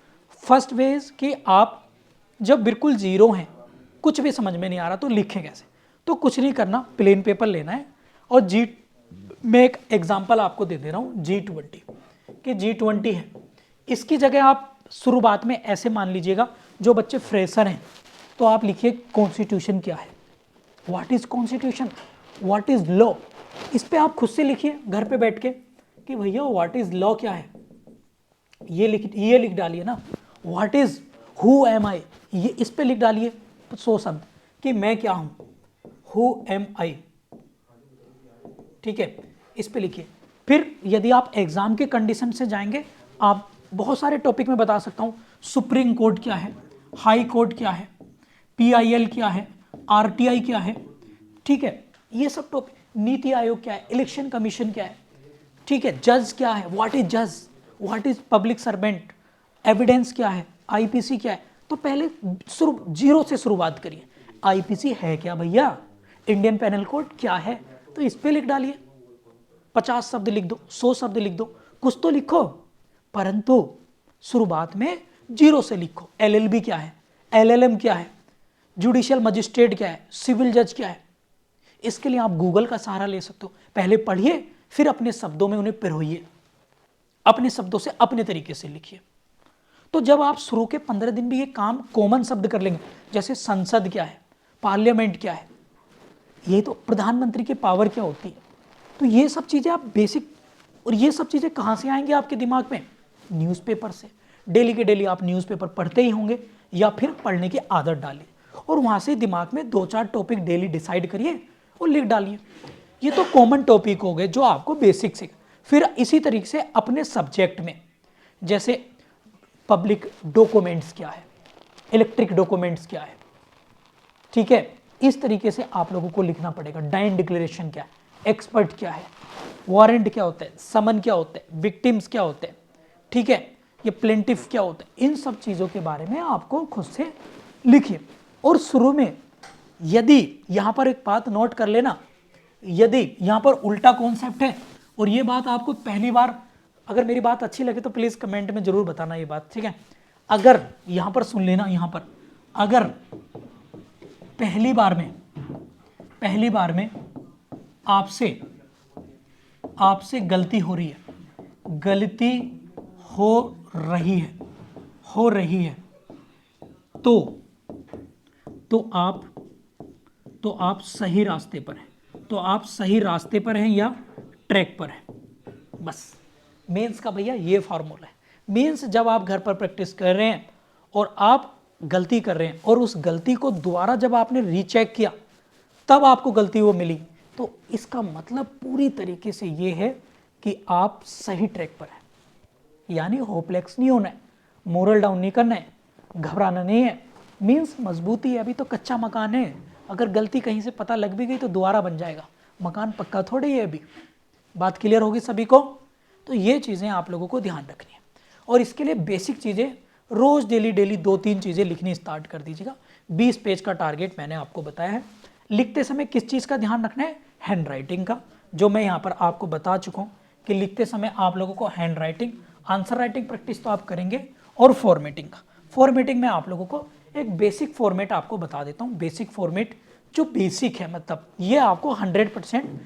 फर्स्ट वे इज कि आप जब बिल्कुल जीरो हैं, कुछ भी समझ में नहीं आ रहा, तो लिखें कैसे। तो कुछ नहीं करना, प्लेन पेपर लेना है और मैं एक एग्जाम्पल आपको दे दे रहा हूँ G20 कि G20 है, इसकी जगह आप शुरुआत में ऐसे मान लीजिएगा, जो बच्चे फ्रेशर हैं तो आप लिखिए कॉन्स्टिट्यूशन क्या है, what is constitution, what is law. इस पे आप खुद से लिखिए घर पे बैठ के कि भैया व्हाट इज लॉ क्या है, ये लिख डालिए ना, व्हाट इज हु एम आई, ये इस पे लिख डालिए तो 100 शब्द कि मैं क्या हूं, हु एम आई, ठीक है, इस पे लिखिए। फिर यदि आप एग्जाम के कंडीशन से जाएंगे, आप बहुत सारे टॉपिक में बता सकता हूं, सुप्रीम कोर्ट क्या है, हाई कोर्ट क्या है, PIL क्या है, RTI क्या है, ठीक है, ये सब टॉपिक, नीति आयोग क्या है, इलेक्शन कमीशन क्या है, ठीक है, जज क्या है, व्हाट इज जज, what is public servant, evidence क्या है, IPC क्या है। तो पहले जीरो से शुरुआत करिए, IPC है क्या भैया, इंडियन पेनल कोड क्या है, तो इस पे लिख डालिए, 50 शब्द लिख दो, 100 शब्द लिख दो, कुछ तो लिखो, परंतु शुरुआत में जीरो से लिखो। LLB क्या है, LLM क्या है, जुडिशियल मजिस्ट्रेट क्या है, सिविल जज क्या है। इसके लिए आप गूगल का सहारा ले सकते हो, पहले पढ़िए फिर अपने शब्दों में उन्हें पिरोइए, अपने शब्दों से अपने तरीके से लिखिए। तो जब आप शुरू के 15 दिन भी ये काम कॉमन शब्द कर लेंगे, जैसे संसद क्या है, पार्लियामेंट क्या है, ये तो प्रधानमंत्री की पावर क्या होती है, तो ये सब चीज़ें आप बेसिक, और ये सब चीज़ें कहाँ से आएंगी आपके दिमाग में, न्यूज़पेपर से। डेली के डेली आप न्यूज़पेपर पढ़ते ही होंगे या फिर पढ़ने की आदत डालिए, और वहाँ से दिमाग में 2-4 टॉपिक डेली डिसाइड करिए और लिख डालिए। ये तो कॉमन टॉपिक हो गए जो आपको बेसिक से। फिर इसी तरीके से अपने सब्जेक्ट में, जैसे पब्लिक डॉक्यूमेंट्स क्या है, इलेक्ट्रिक डॉक्यूमेंट्स क्या है, ठीक है, इस तरीके से आप लोगों को लिखना पड़ेगा। डाइन डिक्लेरेशन क्या है, एक्सपर्ट क्या है, वारंट क्या होता है, समन क्या होता है, विक्टिम्स क्या होते हैं, ठीक है, ये प्लेंटिफ क्या होता है, इन सब चीज़ों के बारे में आपको खुद से लिखिए। और शुरू में यदि यहाँ पर एक बात नोट कर लेना, यदि यहाँ पर उल्टा कॉन्सेप्ट है, और ये बात आपको पहली बार, अगर मेरी बात अच्छी लगे तो प्लीज़ कमेंट में ज़रूर बताना ये बात, ठीक है। अगर यहाँ पर सुन लेना, यहाँ पर अगर पहली बार में आपसे गलती हो रही है, तो आप सही रास्ते पर हैं, तो आप सही रास्ते पर हैं या ट्रैक पर हैं। बस मेंस का भैया ये फार्मूला है। मेंस जब आप घर पर प्रैक्टिस कर रहे हैं और आप गलती कर रहे हैं और उस गलती को दोबारा जब आपने रीचेक किया तब आपको गलती वो मिली, तो इसका मतलब पूरी तरीके से ये है कि आप सही ट्रैक पर हैं। यानी होपलेस नहीं होना है, मोरल डाउन नहीं करना है, घबराना नहीं है। मीन्स मजबूती है, अभी तो कच्चा मकान है, अगर गलती कहीं से पता लग भी गई तो दोबारा बन जाएगा, मकान पक्का थोड़ी है अभी। बात क्लियर होगी सभी को? तो ये चीज़ें आप लोगों को ध्यान रखनी है और इसके लिए बेसिक चीज़ें रोज़ डेली 2-3 चीज़ें लिखनी स्टार्ट कर दीजिएगा। 20 पेज का टारगेट मैंने आपको बताया है। लिखते समय किस चीज़ का ध्यान रखना है? हैंड राइटिंग का, जो मैं यहाँ पर आपको बता चुका हूँ कि लिखते समय आप लोगों को hand writing, answer writing practice तो आप करेंगे, और फॉर्मेटिंग का। फॉर्मेटिंग में आप लोगों को एक बेसिक फॉर्मेट आपको बता देता हूँ। बेसिक फॉर्मेट जो बेसिक है, मतलब ये आपको 100%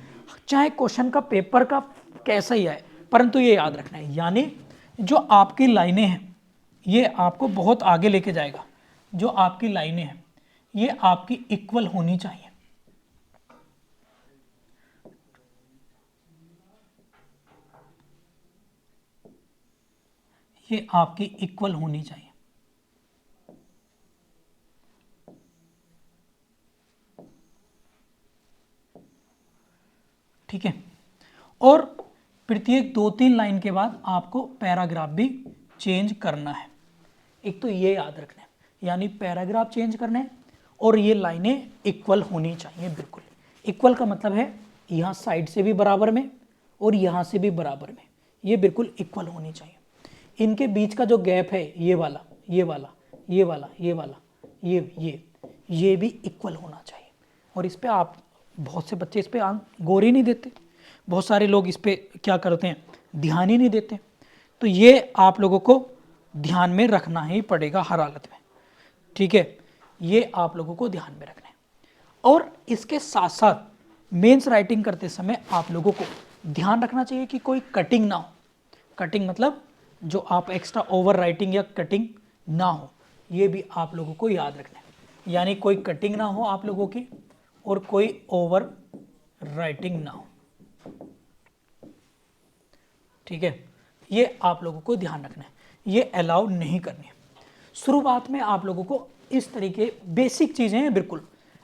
चाहे क्वेश्चन का पेपर का कैसा ही आए, परंतु ये याद रखना है। यानी जो आपकी लाइनें हैं ये आपको बहुत आगे लेके जाएगा। जो आपकी लाइनें हैं ये आपकी इक्वल होनी चाहिए। ये आपकी इक्वल होनी चाहिए। ठीक है, और प्रत्येक 2-3 लाइन के बाद आपको पैराग्राफ भी चेंज करना है। एक तो ये याद रखना है, यानी पैराग्राफ चेंज करना है और ये लाइनें इक्वल होनी चाहिए। बिल्कुल इक्वल का मतलब है यहाँ साइड से भी बराबर में और यहाँ से भी बराबर में, ये बिल्कुल इक्वल होनी चाहिए। इनके बीच का जो गैप है ये वाला, ये वाला, ये वाला, ये वाला, ये भी इक्वल होना चाहिए। और इस पर आप, बहुत से बच्चे इस पर गौर ही नहीं देते, बहुत सारे लोग इस पर क्या करते हैं, ध्यान ही नहीं देते। तो ये आप लोगों को ध्यान में रखना ही पड़ेगा हर हालत में। ठीक है, ये आप लोगों को ध्यान में रखना है। और इसके साथ साथ मेंस राइटिंग करते समय आप लोगों को ध्यान रखना चाहिए कि कोई कटिंग ना हो। कटिंग मतलब जो आप एक्स्ट्रा ओवर राइटिंग या कटिंग ना हो, ये भी आप लोगों को याद रखना है। यानी कोई कटिंग ना हो आप लोगों की और कोई ओवर राइटिंग ना हो। ठीक है, ये आप लोगों को ध्यान रखना है, ये अलाउ नहीं करनी है। शुरुआत में आप लोगों को इस तरीके बेसिक चीज़ें हैं बिल्कुल,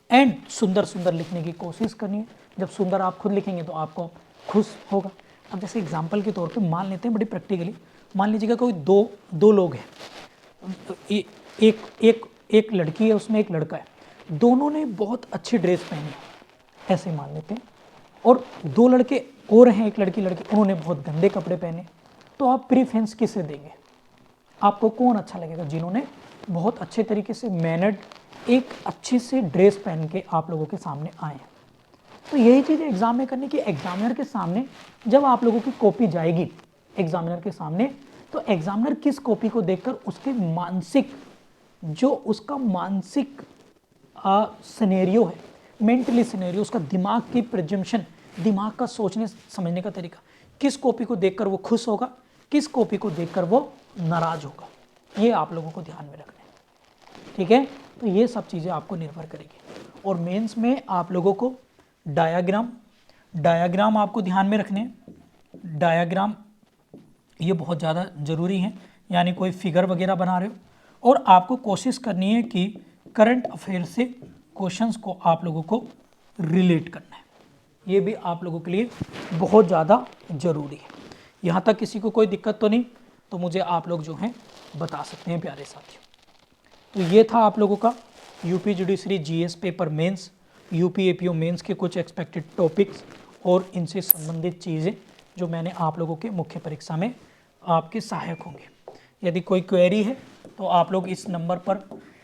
एंड सुंदर सुंदर लिखने की कोशिश करनी है। जब सुंदर आप खुद लिखेंगे तो आपको खुश होगा। अब जैसे एग्जाम्पल के तौर पे मान लेते हैं, बड़ी प्रैक्टिकली मान लीजिएगा कोई दो लोग हैं, एक लड़की है, उसमें एक लड़का है, दोनों ने बहुत अच्छी ड्रेस पहनी है, ऐसे मान लेते हैं। और 2 लड़के और हैं, एक लड़की उन्होंने बहुत गंदे कपड़े पहने। तो आप प्रीफरेंस किसे देंगे? आपको कौन अच्छा लगेगा? जिन्होंने बहुत अच्छे तरीके से मैनर्ड एक अच्छी सी ड्रेस पहन के आप लोगों के सामने आए हैं। तो यही चीज़ एग्जाम में करने की, एग्जामिनर के सामने जब आप लोगों की कॉपी जाएगी एग्जामिनर के सामने, तो एग्जामिनर किस कॉपी को देखकर उसके मानसिक, जो उसका मानसिक सिनेरियो है, मेंटली सिनेरियो, उसका दिमाग की प्रिजम्पशन, दिमाग का सोचने समझने का तरीका, किस कॉपी को देखकर वो खुश होगा, किस कॉपी को देखकर वो नाराज होगा, ये आप लोगों को ध्यान में रखना है। ठीक है, तो ये सब चीज़ें आपको निर्भर करेगी। और मेंस में आप लोगों को डायाग्राम आपको ध्यान में रखने हैं। डायाग्राम ये बहुत ज़्यादा ज़रूरी है, यानी कोई फिगर वगैरह बना रहे हो और आपको कोशिश करनी है कि करंट अफेयर से क्वेश्चंस को आप लोगों को रिलेट करना है। ये भी आप लोगों के लिए बहुत ज़्यादा ज़रूरी है। यहाँ तक किसी को कोई दिक्कत तो नहीं? तो मुझे आप लोग जो हैं बता सकते हैं प्यारे साथियों। तो ये था आप लोगों का UP judiciary GS paper mains, UP APO mains के कुछ एक्सपेक्टेड टॉपिक्स और इनसे संबंधित चीज़ें जो मैंने आप लोगों के मुख्य परीक्षा में आपके सहायक होंगे। यदि कोई क्वेरी है तो आप लोग इस नंबर पर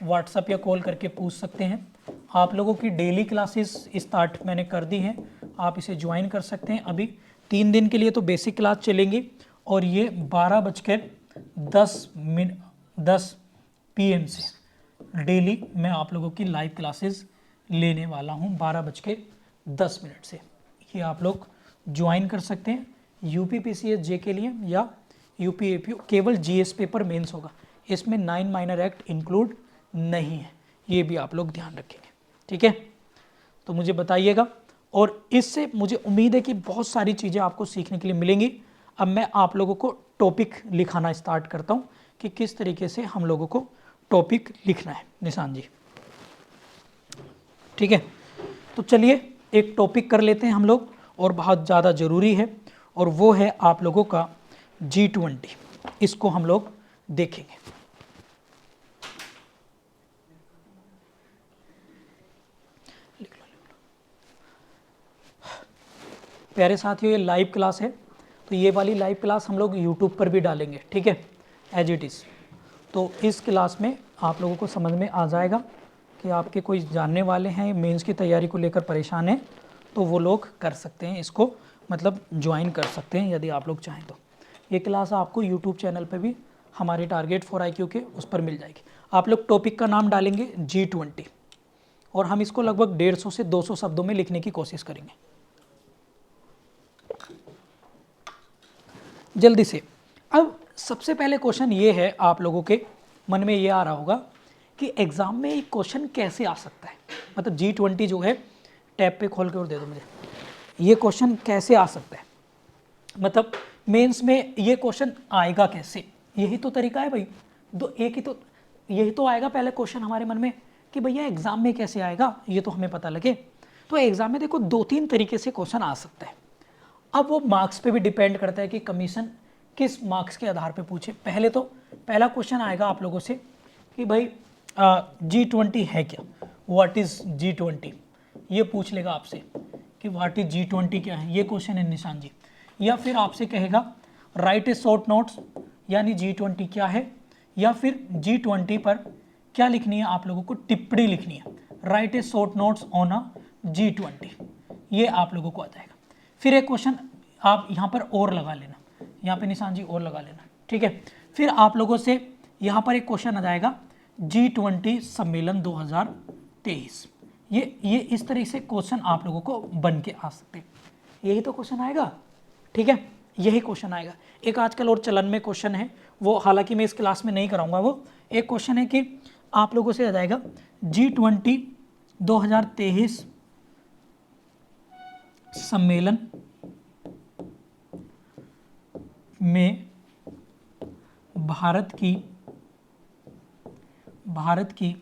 व्हाट्सएप या कॉल करके पूछ सकते हैं। आप लोगों की डेली क्लासेस स्टार्ट मैंने कर दी हैं, आप इसे ज्वाइन कर सकते हैं। अभी 3 दिन के लिए तो बेसिक क्लास चलेंगी और ये 12:10 PM से डेली मैं आप लोगों की लाइव क्लासेस लेने वाला हूँ 12:10 से। ये आप लोग ज्वाइन कर सकते हैं। यूपी पीसीएस जे के लिए या यूपी एपीओ केवल जीएस पेपर मेंस होगा, इसमें 9 माइनर एक्ट इंक्लूड नहीं है, ये भी आप लोग ध्यान रखेंगे। ठीक है, तो मुझे बताइएगा और इससे मुझे उम्मीद है कि बहुत सारी चीज़ें आपको सीखने के लिए मिलेंगी। अब मैं आप लोगों को टॉपिक लिखाना स्टार्ट करता हूँ कि किस तरीके से हम लोगों को टॉपिक लिखना है निशान जी। ठीक है, तो चलिए एक टॉपिक कर लेते हैं हम लोग, और बहुत ज़्यादा ज़रूरी है, और वो है आप लोगों का G20। इसको हम लोग देखेंगे। प्यारे साथियों, ये लाइव क्लास है, तो ये वाली लाइव क्लास हम लोग यूट्यूब पर भी डालेंगे, ठीक है, एज इट इज़। तो इस क्लास में आप लोगों को समझ में आ जाएगा कि आपके कोई जानने वाले हैं मेंस की तैयारी को लेकर परेशान हैं, तो वो लोग कर सकते हैं इसको, मतलब ज्वाइन कर सकते हैं यदि आप लोग चाहें तो। ये क्लास आपको यूट्यूब चैनल पे भी हमारे टारगेट फॉर IQ के उस पर मिल जाएगी। आप लोग टॉपिक का नाम डालेंगे G20, और हम इसको लगभग 150 से 200 शब्दों में लिखने की कोशिश करेंगे, जल्दी से। अब सबसे पहले क्वेश्चन ये है, आप लोगों के मन में ये आ रहा होगा कि एग्ज़ाम में ये क्वेश्चन कैसे आ सकता है, मतलब G20 जो है, टैब पे खोल के और दे दो मुझे, ये क्वेश्चन कैसे आ सकता है, मतलब मेंस में ये क्वेश्चन आएगा कैसे। यही तो तरीका है भाई, दो एक ही तो, यही तो आएगा पहले क्वेश्चन हमारे मन में कि भैया एग्ज़ाम में कैसे आएगा, ये तो हमें पता लगे। तो एग्ज़ाम में देखो 2-3 तरीके से क्वेश्चन आ सकता है। अब वो मार्क्स पे भी डिपेंड करता है कि कमीशन किस मार्क्स के आधार पे पूछे। पहले तो पहला क्वेश्चन आएगा आप लोगों से कि भाई G20 है क्या, व्हाट इज़ G20, ये पूछ लेगा आपसे कि व्हाट इज़ G20 क्या है, ये क्वेश्चन है निशान जी। या फिर आपसे कहेगा राइट ए शॉर्ट नोट्स, यानी G20 क्या है, या फिर G20 पर क्या लिखनी है, आप लोगों को टिप्पणी लिखनी है, right A short notes on a G20, ये आप लोगों को आ जाएगा। फिर एक क्वेश्चन आप यहाँ पर और लगा लेना, यहाँ पे निशान जी और लगा लेना, ठीक है। फिर आप लोगों से यहाँ पर एक क्वेश्चन आ जाएगा G20 सम्मेलन 2023, ये इस तरह से क्वेश्चन आप लोगों को बन के आ सकते हैं। यही तो क्वेश्चन आएगा, ठीक है, यही क्वेश्चन आएगा। एक आजकल और चलन में क्वेश्चन है, वो हालांकि मैं इस क्लास में नहीं कराऊंगा, वो एक क्वेश्चन है कि आप लोगों से आ जाएगा G20 2023 सम्मेलन में भारत की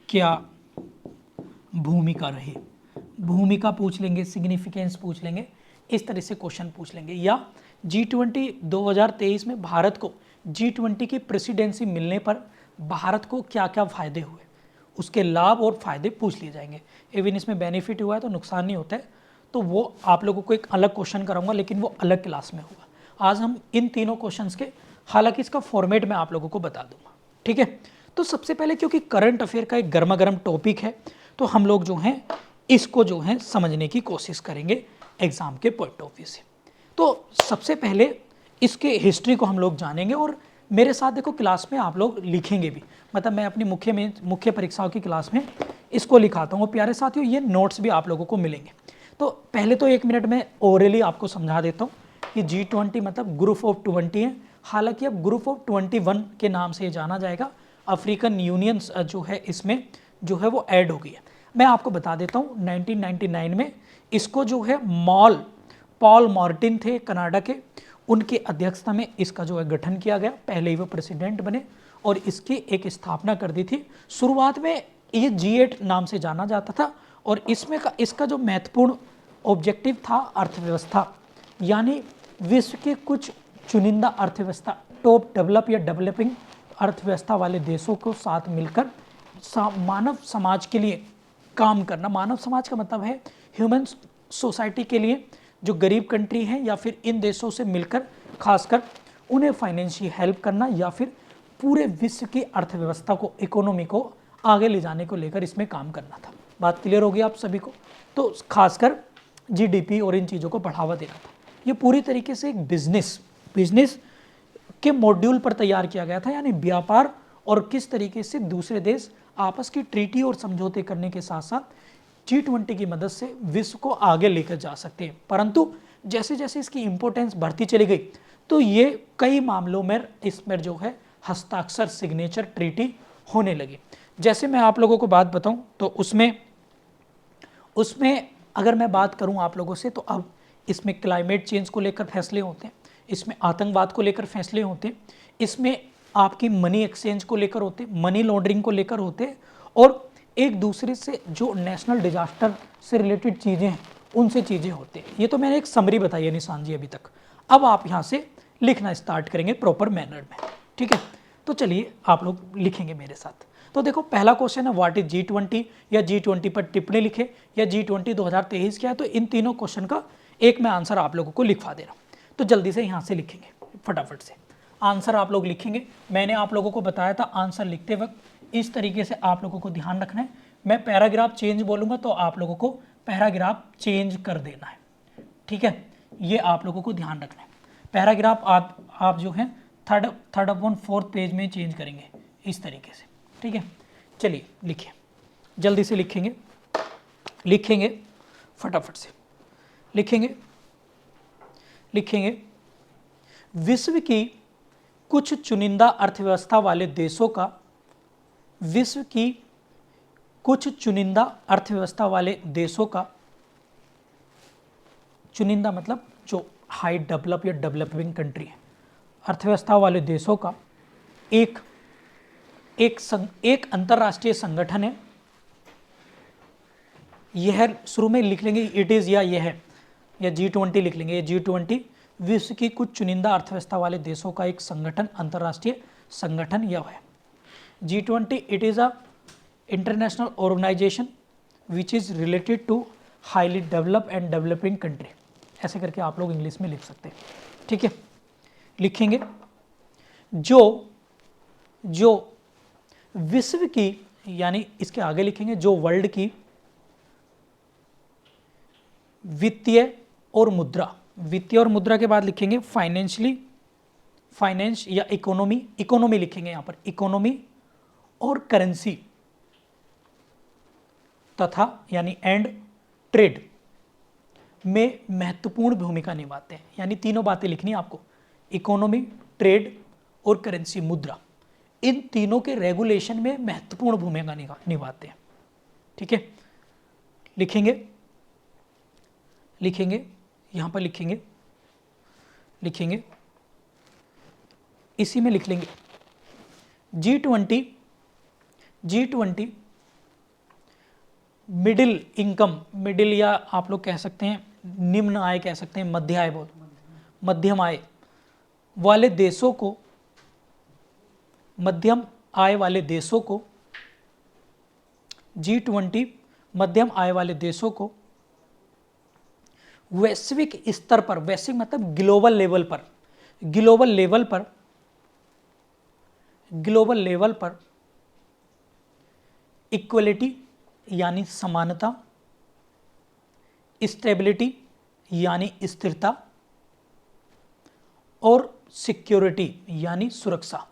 क्या भूमिका रही, भूमिका पूछ लेंगे, सिग्निफिकेंस पूछ लेंगे, इस तरह से क्वेश्चन पूछ लेंगे। या G20 2023 में भारत को G20 की प्रेसिडेंसी मिलने पर भारत को क्या क्या फ़ायदे हुए, उसके लाभ और फ़ायदे पूछ लिए जाएंगे। इवन इसमें बेनिफिट हुआ है तो नुकसान नहीं होता है, तो वो आप लोगों को एक अलग क्वेश्चन कराऊंगा, लेकिन वो अलग क्लास में होगा। आज हम इन तीनों क्वेश्चंस के, हालांकि इसका फॉर्मेट मैं आप लोगों को बता दूंगा, ठीक है। तो सबसे पहले क्योंकि करंट अफेयर का एक गर्मा गर्म टॉपिक है, तो हम लोग जो हैं इसको जो है समझने की कोशिश करेंगे एग्ज़ाम के पॉइंट ऑफ व्यू से। तो सबसे पहले इसके हिस्ट्री को हम लोग जानेंगे, और मेरे साथ देखो क्लास में आप लोग लिखेंगे भी, मतलब मैं अपनी मुख्य परीक्षाओं की क्लास में इसको लिखाता हूँ। और प्यारे साथियों, ये नोट्स भी आप लोगों को मिलेंगे। तो पहले तो 1 मिनट में ओरली आपको समझा देता हूँ कि G20 मतलब ग्रुप ऑफ 20 है, हालांकि अब ग्रुप ऑफ 21 के नाम से जाना जाएगा। अफ्रीकन यूनियन जो है इसमें जो है वो ऐड हो गई है। मैं आपको बता देता हूँ 1999 में इसको जो है पॉल मार्टिन थे कनाडा के, उनके अध्यक्षता में इसका जो है गठन किया गया। पहले ही वो प्रेसिडेंट बने और इसकी एक स्थापना कर दी थी। शुरुआत में ये G8 नाम से जाना जाता था, और इसका जो महत्वपूर्ण ऑब्जेक्टिव था अर्थव्यवस्था, यानी विश्व के कुछ चुनिंदा अर्थव्यवस्था, टॉप डेवलप या डेवलपिंग अर्थव्यवस्था वाले देशों को साथ मिलकर मानव समाज के लिए काम करना। मानव समाज का मतलब है ह्यूमन सोसाइटी के लिए, जो गरीब कंट्री हैं या फिर इन देशों से मिलकर खासकर उन्हें फाइनेंशियल हेल्प करना, या फिर पूरे विश्व की अर्थव्यवस्था को, इकोनॉमी को आगे ले जाने को लेकर इसमें काम करना था। बात क्लियर होगी आप सभी को। तो खासकर GDP और इन चीज़ों को बढ़ावा देना था। ये पूरी तरीके से एक बिजनेस के मॉड्यूल पर तैयार किया गया था, यानी व्यापार और किस तरीके से दूसरे देश आपस की ट्रीटी और समझौते करने के साथ साथ G20 की मदद से विश्व को आगे लेकर जा सकते हैं। परंतु जैसे जैसे इसकी इंपॉर्टेंस बढ़ती चली गई, तो ये कई मामलों में इसमें जो है हस्ताक्षर, सिग्नेचर ट्रीटी होने लगी। जैसे मैं आप लोगों को बात बताऊं तो उसमें अगर मैं बात करूं आप लोगों से, तो अब इसमें क्लाइमेट चेंज को लेकर फैसले होते हैं, इसमें आतंकवाद को लेकर फैसले होते हैं, इसमें आपकी मनी एक्सचेंज को लेकर होते, मनी लॉन्ड्रिंग को लेकर होते, और एक दूसरे से जो नेशनल डिजास्टर से रिलेटेड चीज़ें हैं उनसे चीज़ें होती हैं। ये तो मैंने एक समरी बताई है निशान जी अभी तक। अब आप यहाँ से लिखना स्टार्ट करेंगे प्रॉपर मैनर में, ठीक है। तो चलिए आप लोग लिखेंगे मेरे साथ। तो देखो पहला क्वेश्चन है व्हाट इज G20, या G20 पर टिप्पणी लिखे, या G20 2023 क्या है। तो इन तीनों क्वेश्चन का एक मैं आंसर आप लोगों को लिखवा दे रहा हूँ। तो जल्दी से यहाँ से लिखेंगे फटाफट से आंसर आप लोग लिखेंगे। मैंने आप लोगों को बताया था आंसर लिखते वक्त इस तरीके से आप लोगों को ध्यान रखना है। मैं पैराग्राफ चेंज बोलूँगा तो आप लोगों को पैराग्राफ चेंज कर देना है, ठीक है। ये आप लोगों को ध्यान रखना है। पैराग्राफ आप जो है थर्ड अपॉन फोर्थ पेज में चेंज करेंगे इस तरीके से, ठीक है। चलिए लिखिए, जल्दी से लिखेंगे फटाफट से लिखेंगे। विश्व की कुछ चुनिंदा अर्थव्यवस्था वाले देशों का, विश्व की कुछ चुनिंदा अर्थव्यवस्था वाले देशों का, चुनिंदा मतलब जो हाई डेवलप या डेवलपिंग कंट्री है, अर्थव्यवस्था वाले देशों का एक अंतर्राष्ट्रीय संगठन है। यह शुरू में लिख लेंगे इट इज़, या यह है, या G20 लिख लेंगे। G20 विश्व की कुछ चुनिंदा अर्थव्यवस्था वाले देशों का एक संगठन, अंतर्राष्ट्रीय संगठन यह है। G20 it is a international organisation which is related to highly develop and developing country. ऐसे करके आप लोग इंग्लिश में लिख सकते हैं, ठीक है। लिखेंगे जो विश्व की, यानी इसके आगे लिखेंगे जो वर्ल्ड की वित्तीय और मुद्रा के बाद लिखेंगे फाइनेंस या इकोनॉमी लिखेंगे यहाँ पर, इकोनॉमी और करेंसी तथा यानी एंड ट्रेड में महत्वपूर्ण भूमिका निभाते हैं। यानी तीनों बातें लिखनी है आपको, इकोनॉमी, ट्रेड और करेंसी, मुद्रा। इन तीनों के रेगुलेशन में महत्वपूर्ण भूमिका निभाते हैं, ठीक है। लिखेंगे यहाँ पर लिखेंगे इसी में लिख लेंगे G20 मिडिल इनकम, मिडिल या आप लोग कह सकते हैं निम्न आय, कह सकते हैं मध्यम आय वाले देशों को, मध्यम आय वाले देशों को G20 मध्यम आय वाले देशों को वैश्विक स्तर पर, वैश्विक मतलब ग्लोबल लेवल पर इक्वलिटी यानी समानता, स्टेबिलिटी यानी स्थिरता और सिक्योरिटी यानी सुरक्षा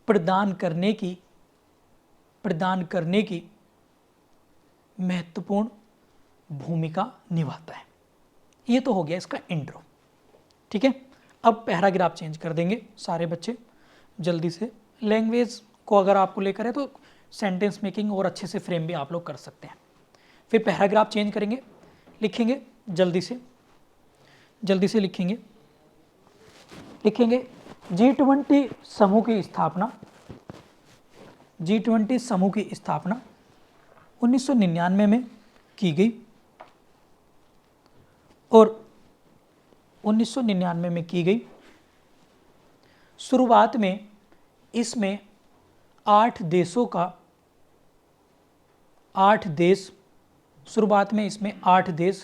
प्रदान करने की महत्वपूर्ण भूमिका निभाता है। ये तो हो गया इसका इंट्रो, ठीक है। अब पैराग्राफ चेंज कर देंगे सारे बच्चे जल्दी से। लैंग्वेज को अगर आपको लेकर है तो सेंटेंस मेकिंग और अच्छे से फ्रेम भी आप लोग कर सकते हैं। फिर पैराग्राफ चेंज करेंगे, लिखेंगे जल्दी से लिखेंगे G20 समूह की स्थापना 1999 में की गई, और 1999 में की गई। शुरुआत में इसमें 8 देश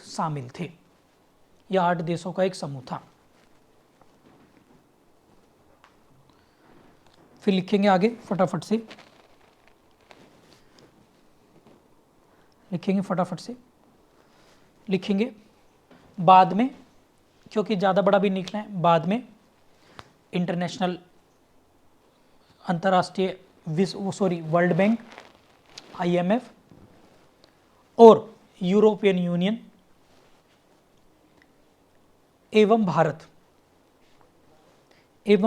शामिल थे, यह 8 देशों का एक समूह था। फिर लिखेंगे आगे फटाफट से लिखेंगे बाद में, क्योंकि ज़्यादा बड़ा भी लिखना है, बाद में इंटरनेशनल, अंतर्राष्ट्रीय वर्ल्ड बैंक, IMF और यूरोपियन यूनियन एवं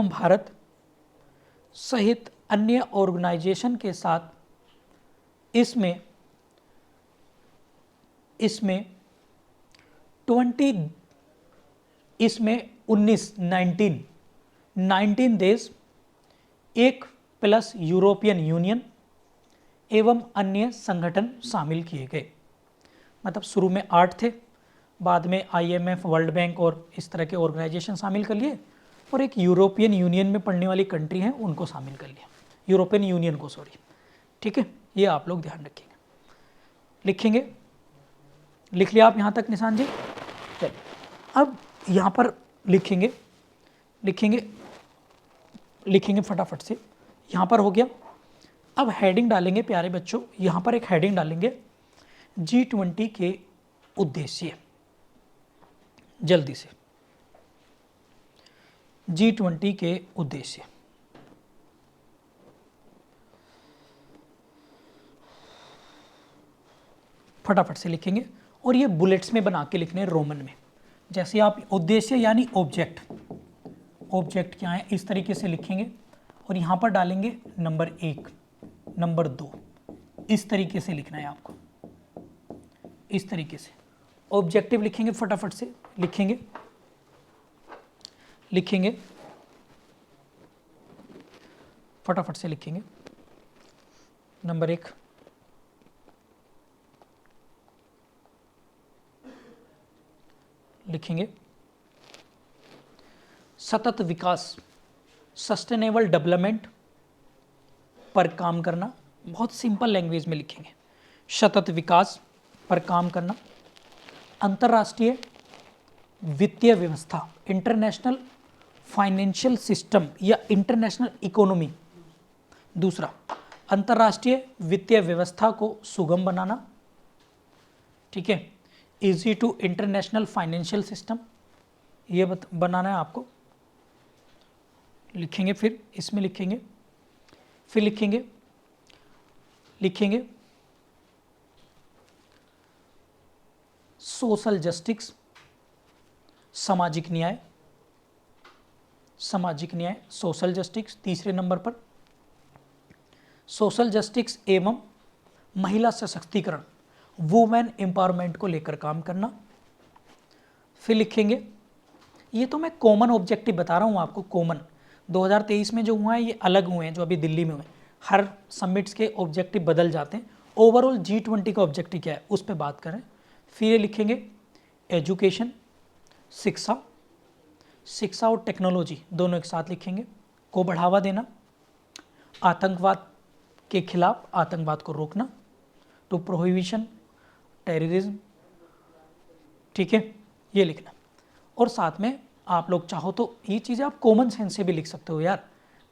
भारत सहित अन्य ऑर्गेनाइजेशन के साथ इसमें 20 19 देश, एक प्लस यूरोपियन यूनियन एवं अन्य संगठन शामिल किए गए। मतलब शुरू में 8 थे, बाद में IMF, वर्ल्ड बैंक और इस तरह के ऑर्गेनाइजेशन शामिल कर लिए, और एक यूरोपियन यूनियन में पढ़ने वाली कंट्री हैं उनको शामिल कर लिया, यूरोपियन यूनियन को, सॉरी। ठीक है, ये आप लोग ध्यान रखेंगे, लिखेंगे। लिख लिया आप यहाँ तक निशान जी? चलिए अब यहाँ पर लिखेंगे, लिखेंगे फटाफट से। यहाँ पर हो गया। अब हेडिंग डालेंगे प्यारे बच्चों, यहाँ पर एक हेडिंग डालेंगे G20 के उद्देश्य। जल्दी से, G20 के उद्देश्य। फटाफट से लिखेंगे, और ये बुलेट्स में बना के लिखने रोमन में। जैसे आप उद्देश्य यानी ऑब्जेक्ट, ऑब्जेक्ट क्या है इस तरीके से लिखेंगे, और यहाँ पर डालेंगे नंबर 1, नंबर 2, इस तरीके से लिखना है आपको, इस तरीके से। ऑब्जेक्टिव लिखेंगे, फटाफट से लिखेंगे, फटाफट से लिखेंगे। नंबर 1, लिखेंगे सतत विकास, सस्टेनेबल डेवलपमेंट पर काम करना। बहुत सिंपल लैंग्वेज में लिखेंगे, सतत विकास पर काम करना। अंतर्राष्ट्रीय वित्तीय व्यवस्था, इंटरनेशनल फाइनेंशियल सिस्टम या इंटरनेशनल इकोनॉमी। दूसरा, अंतर्राष्ट्रीय वित्तीय व्यवस्था को सुगम बनाना। ठीक है, easy to international financial system, ये बनाना है आपको। लिखेंगे, फिर इसमें लिखेंगे, फिर लिखेंगे सोशल जस्टिस, सामाजिक न्याय, सोशल जस्टिस। तीसरे नंबर पर सोशल जस्टिस एवं महिला सशक्तिकरण, वुमेन एम्पावरमेंट को लेकर काम करना। फिर लिखेंगे, ये तो मैं कॉमन ऑब्जेक्टिव बता रहा हूँ आपको, कॉमन 2023 में जो हुआ है ये अलग हुए हैं जो अभी दिल्ली में हुए। हर समिट्स के ऑब्जेक्टिव बदल जाते हैं। ओवरऑल G20 का ऑब्जेक्टिव क्या है उस पर बात करें। फिर ये लिखेंगे एजुकेशन, शिक्षा और टेक्नोलॉजी दोनों एक साथ लिखेंगे, को बढ़ावा देना। आतंकवाद के खिलाफ, आतंकवाद को रोकना, टू प्रोहिबिशन टेररिज्म। ठीक है, ये लिखना। और साथ में आप लोग चाहो तो ये चीज़ें आप कॉमन सेंस से भी लिख सकते हो यार,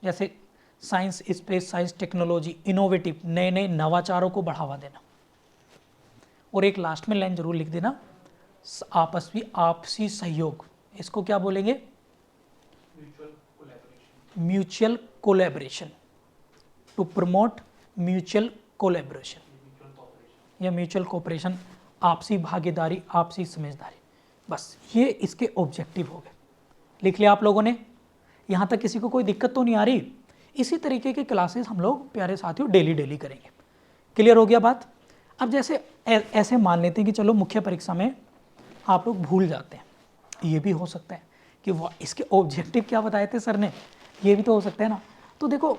जैसे science, space science, technology, innovative, नए नए नवाचारों को बढ़ावा देना। और एक लास्ट में लाइन जरूर लिख देना, आपसी सहयोग, इसको क्या बोलेंगे? Mutual collaboration, to promote mutual collaboration या म्यूचुअल कोऑपरेशन, आपसी भागीदारी, आपसी समझदारी। बस ये इसके ऑब्जेक्टिव हो गए। लिख लिया आप लोगों ने? यहाँ तक किसी को कोई दिक्कत तो नहीं आ रही? इसी तरीके की क्लासेस हम लोग प्यारे साथियों डेली करेंगे। क्लियर हो गया बात? अब जैसे ऐसे मान लेते हैं कि चलो मुख्य परीक्षा में आप लोग भूल जाते हैं, ये भी हो सकता है कि वो इसके ऑब्जेक्टिव क्या बताए थे सर ने, ये भी तो हो सकता है ना। तो देखो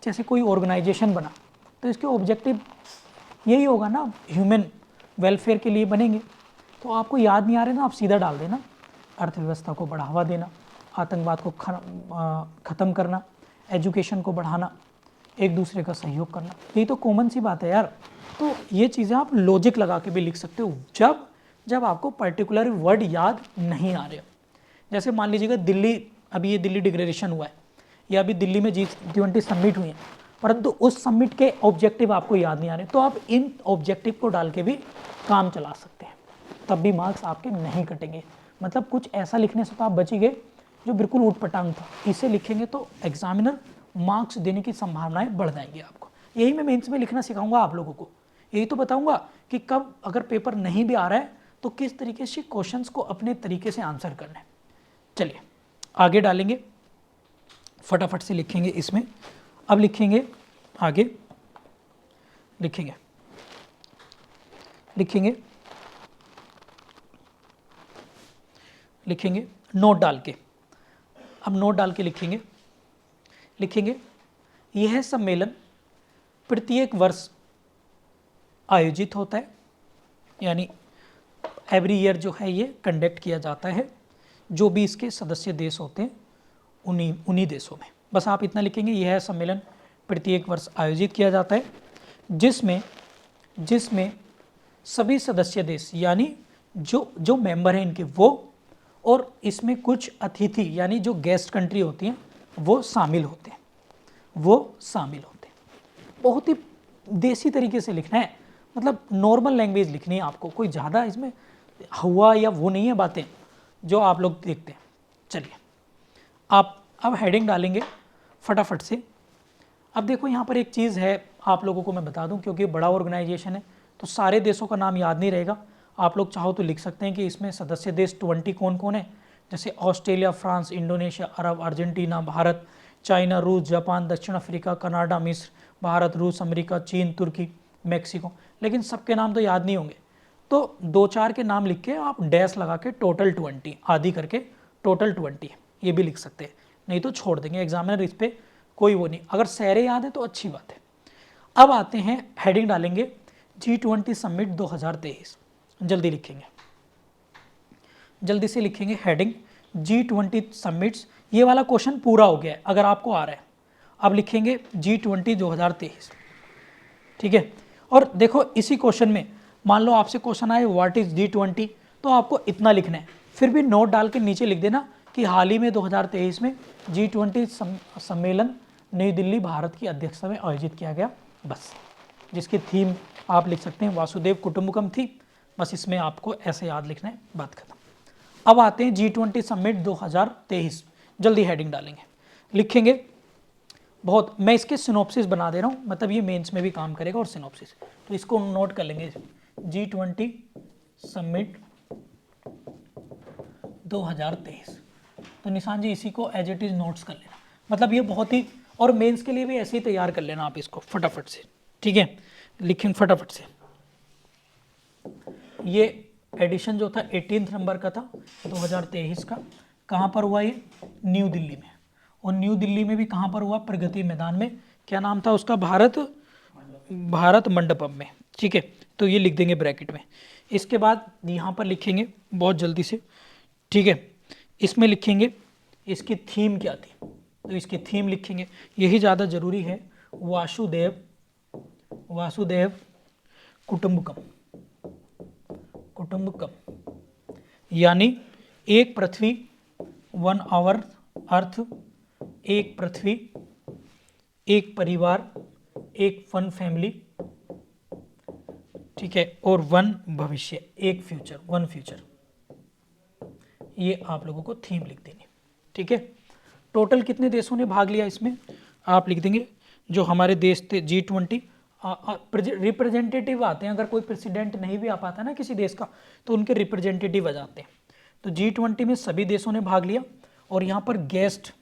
जैसे कोई ऑर्गेनाइजेशन बना तो इसके ऑब्जेक्टिव यही होगा ना, ह्यूमन वेलफेयर के लिए बनेंगे। तो आपको याद नहीं आ रहे ना, आप सीधा डाल देना, अर्थव्यवस्था को बढ़ावा देना, आतंकवाद को ख़त्म करना, एजुकेशन को बढ़ाना, एक दूसरे का सहयोग करना। यही तो कॉमन सी बात है यार। तो ये चीज़ें आप लॉजिक लगा के भी लिख सकते हो जब आपको पर्टिकुलर वर्ड याद नहीं आ रहे। जैसे मान लीजिएगा दिल्ली, अभी ये दिल्ली डिक्लेरेशन हुआ है या अभी दिल्ली में G20 समिट हुई है, परंतु उस समिट के ऑब्जेक्टिव आपको याद नहीं आ रहे, तो आप इन ऑब्जेक्टिव को डाल के भी काम चला सकते हैं, तब भी मार्क्स आपके नहीं कटेंगे। मतलब कुछ ऐसा लिखने से तो आप बच ही गए जो बिल्कुल ऊटपटांग था। इसे लिखेंगे तो एग्जामिनर मार्क्स देने की संभावनाएं बढ़ जाएंगी आपको। यही मैं मेंस में लिखना सिखाऊंगा आप लोगों को, यही तो बताऊंगा कि कब अगर पेपर नहीं भी आ रहा है तो किस तरीके से क्वेश्चंस को अपने तरीके से आंसर करना है। चलिए आगे डालेंगे, फटाफट से लिखेंगे इसमें। अब लिखेंगे आगे, लिखेंगे नोट डाल के, अब नोट डाल के लिखेंगे यह सम्मेलन प्रत्येक वर्ष आयोजित होता है, यानी एवरी ईयर जो है ये कंडक्ट किया जाता है, जो भी इसके सदस्य देश होते हैं उन्हीं देशों में। बस आप इतना लिखेंगे, यह सम्मेलन प्रत्येक वर्ष आयोजित किया जाता है जिसमें सभी सदस्य देश यानी जो मेंबर हैं इनके वो, और इसमें कुछ अतिथि यानी जो गेस्ट कंट्री होती हैं वो शामिल होते हैं। बहुत ही देसी तरीके से लिखना है, मतलब नॉर्मल लैंग्वेज लिखनी है आपको, कोई ज़्यादा इसमें हुआ या वो नहीं है बातें जो आप लोग देखते हैं। चलिए आप अब हेडिंग डालेंगे फटाफट से। अब देखो यहाँ पर एक चीज़ है, आप लोगों को मैं बता दूं, क्योंकि बड़ा ऑर्गेनाइजेशन है तो सारे देशों का नाम याद नहीं रहेगा। आप लोग चाहो तो लिख सकते हैं कि इसमें सदस्य देश 20 कौन कौन है, जैसे ऑस्ट्रेलिया, फ्रांस, इंडोनेशिया, अरब, अर्जेंटीना, भारत, चाइना, रूस, जापान, दक्षिण अफ्रीका, कनाडा, मिस्र, भारत, रूस, अमेरिका, चीन, तुर्की, मैक्सिको। लेकिन सबके नाम तो याद नहीं होंगे, तो 2-4 के नाम लिख के आप डैश लगा के टोटल 20 आदि करके टोटल 20 ये भी लिख सकते हैं, नहीं तो छोड़ देंगे एग्जामिनर इस पर कोई वो नहीं। अगर सारे याद है तो अच्छी बात है। अब आते हैं, हेडिंग डालेंगे G20 समिट 2023। जल्दी लिखेंगे, जल्दी से लिखेंगे हेडिंग G20 समिट्स। ये वाला क्वेश्चन पूरा हो गया है अगर आपको आ रहा है। अब लिखेंगे G20 2023, ठीक है। और देखो इसी क्वेश्चन में मान लो आपसे क्वेश्चन आए व्हाट इज G20, तो आपको इतना लिखना है, फिर भी नोट डाल के नीचे लिख देना कि हाल ही में 2023 में G20 सम्मेलन नई दिल्ली भारत की अध्यक्षता में आयोजित किया गया। बस, जिसकी थीम आप लिख सकते हैं वासुदेव कुटुंबकम थी। बस इसमें आपको ऐसे याद लिखना है, बात खत्म। अब आते हैं G20 समिट 2023। जल्दी हेडिंग डालेंगे, लिखेंगे बहुत, मैं इसके सिनॉप्सिस बना दे रहा हूँ, मतलब ये मेंस में भी काम करेगा और सिनॉप्सिस, तो इसको नोट कर लेंगे। G20 समिट 2023, तो निशान जी इसी को एज इट इज नोट्स कर लेना, मतलब ये बहुत ही, और मेंस के लिए भी ऐसे ही तैयार कर लेना आप इसको फटाफट से, ठीक है। लिखेंगे फटाफट से। ये एडिशन जो था 18 नंबर का था 2023 का, कहाँ पर हुआ ये, न्यू दिल्ली में। और न्यू दिल्ली में भी कहाँ पर हुआ, प्रगति मैदान में। क्या नाम था उसका, भारत मंडपम में, ठीक है। तो ये लिख देंगे ब्रैकेट में। इसके बाद यहाँ पर लिखेंगे बहुत जल्दी से, ठीक है। इसमें लिखेंगे इसकी थीम क्या थी, तो इसकी थीम लिखेंगे, यही ज़्यादा ज़रूरी है, वासुदेव कुटुंबकम, यानी एक पृथ्वी, 1 आवर अर्थ, एक पृथ्वी, एक परिवार, एक वन फैमिली, ठीक है, और 1 भविष्य, एक फ्यूचर, 1 फ्यूचर। ये आप लोगों को थीम लिख देनी, ठीक है। टोटल कितने देशों ने भाग लिया इसमें, आप लिख देंगे जो हमारे देश थे G20 रिप्रेजेंटेटिव आते हैं। अगर कोई प्रेसिडेंट नहीं भी आ पाता ना किसी देश का, तो उनके रिप्रेजेंटेटिव आ जाते हैं। तो G20 में सभी देशों ने भाग लिया। और यहाँ पर गेस्ट,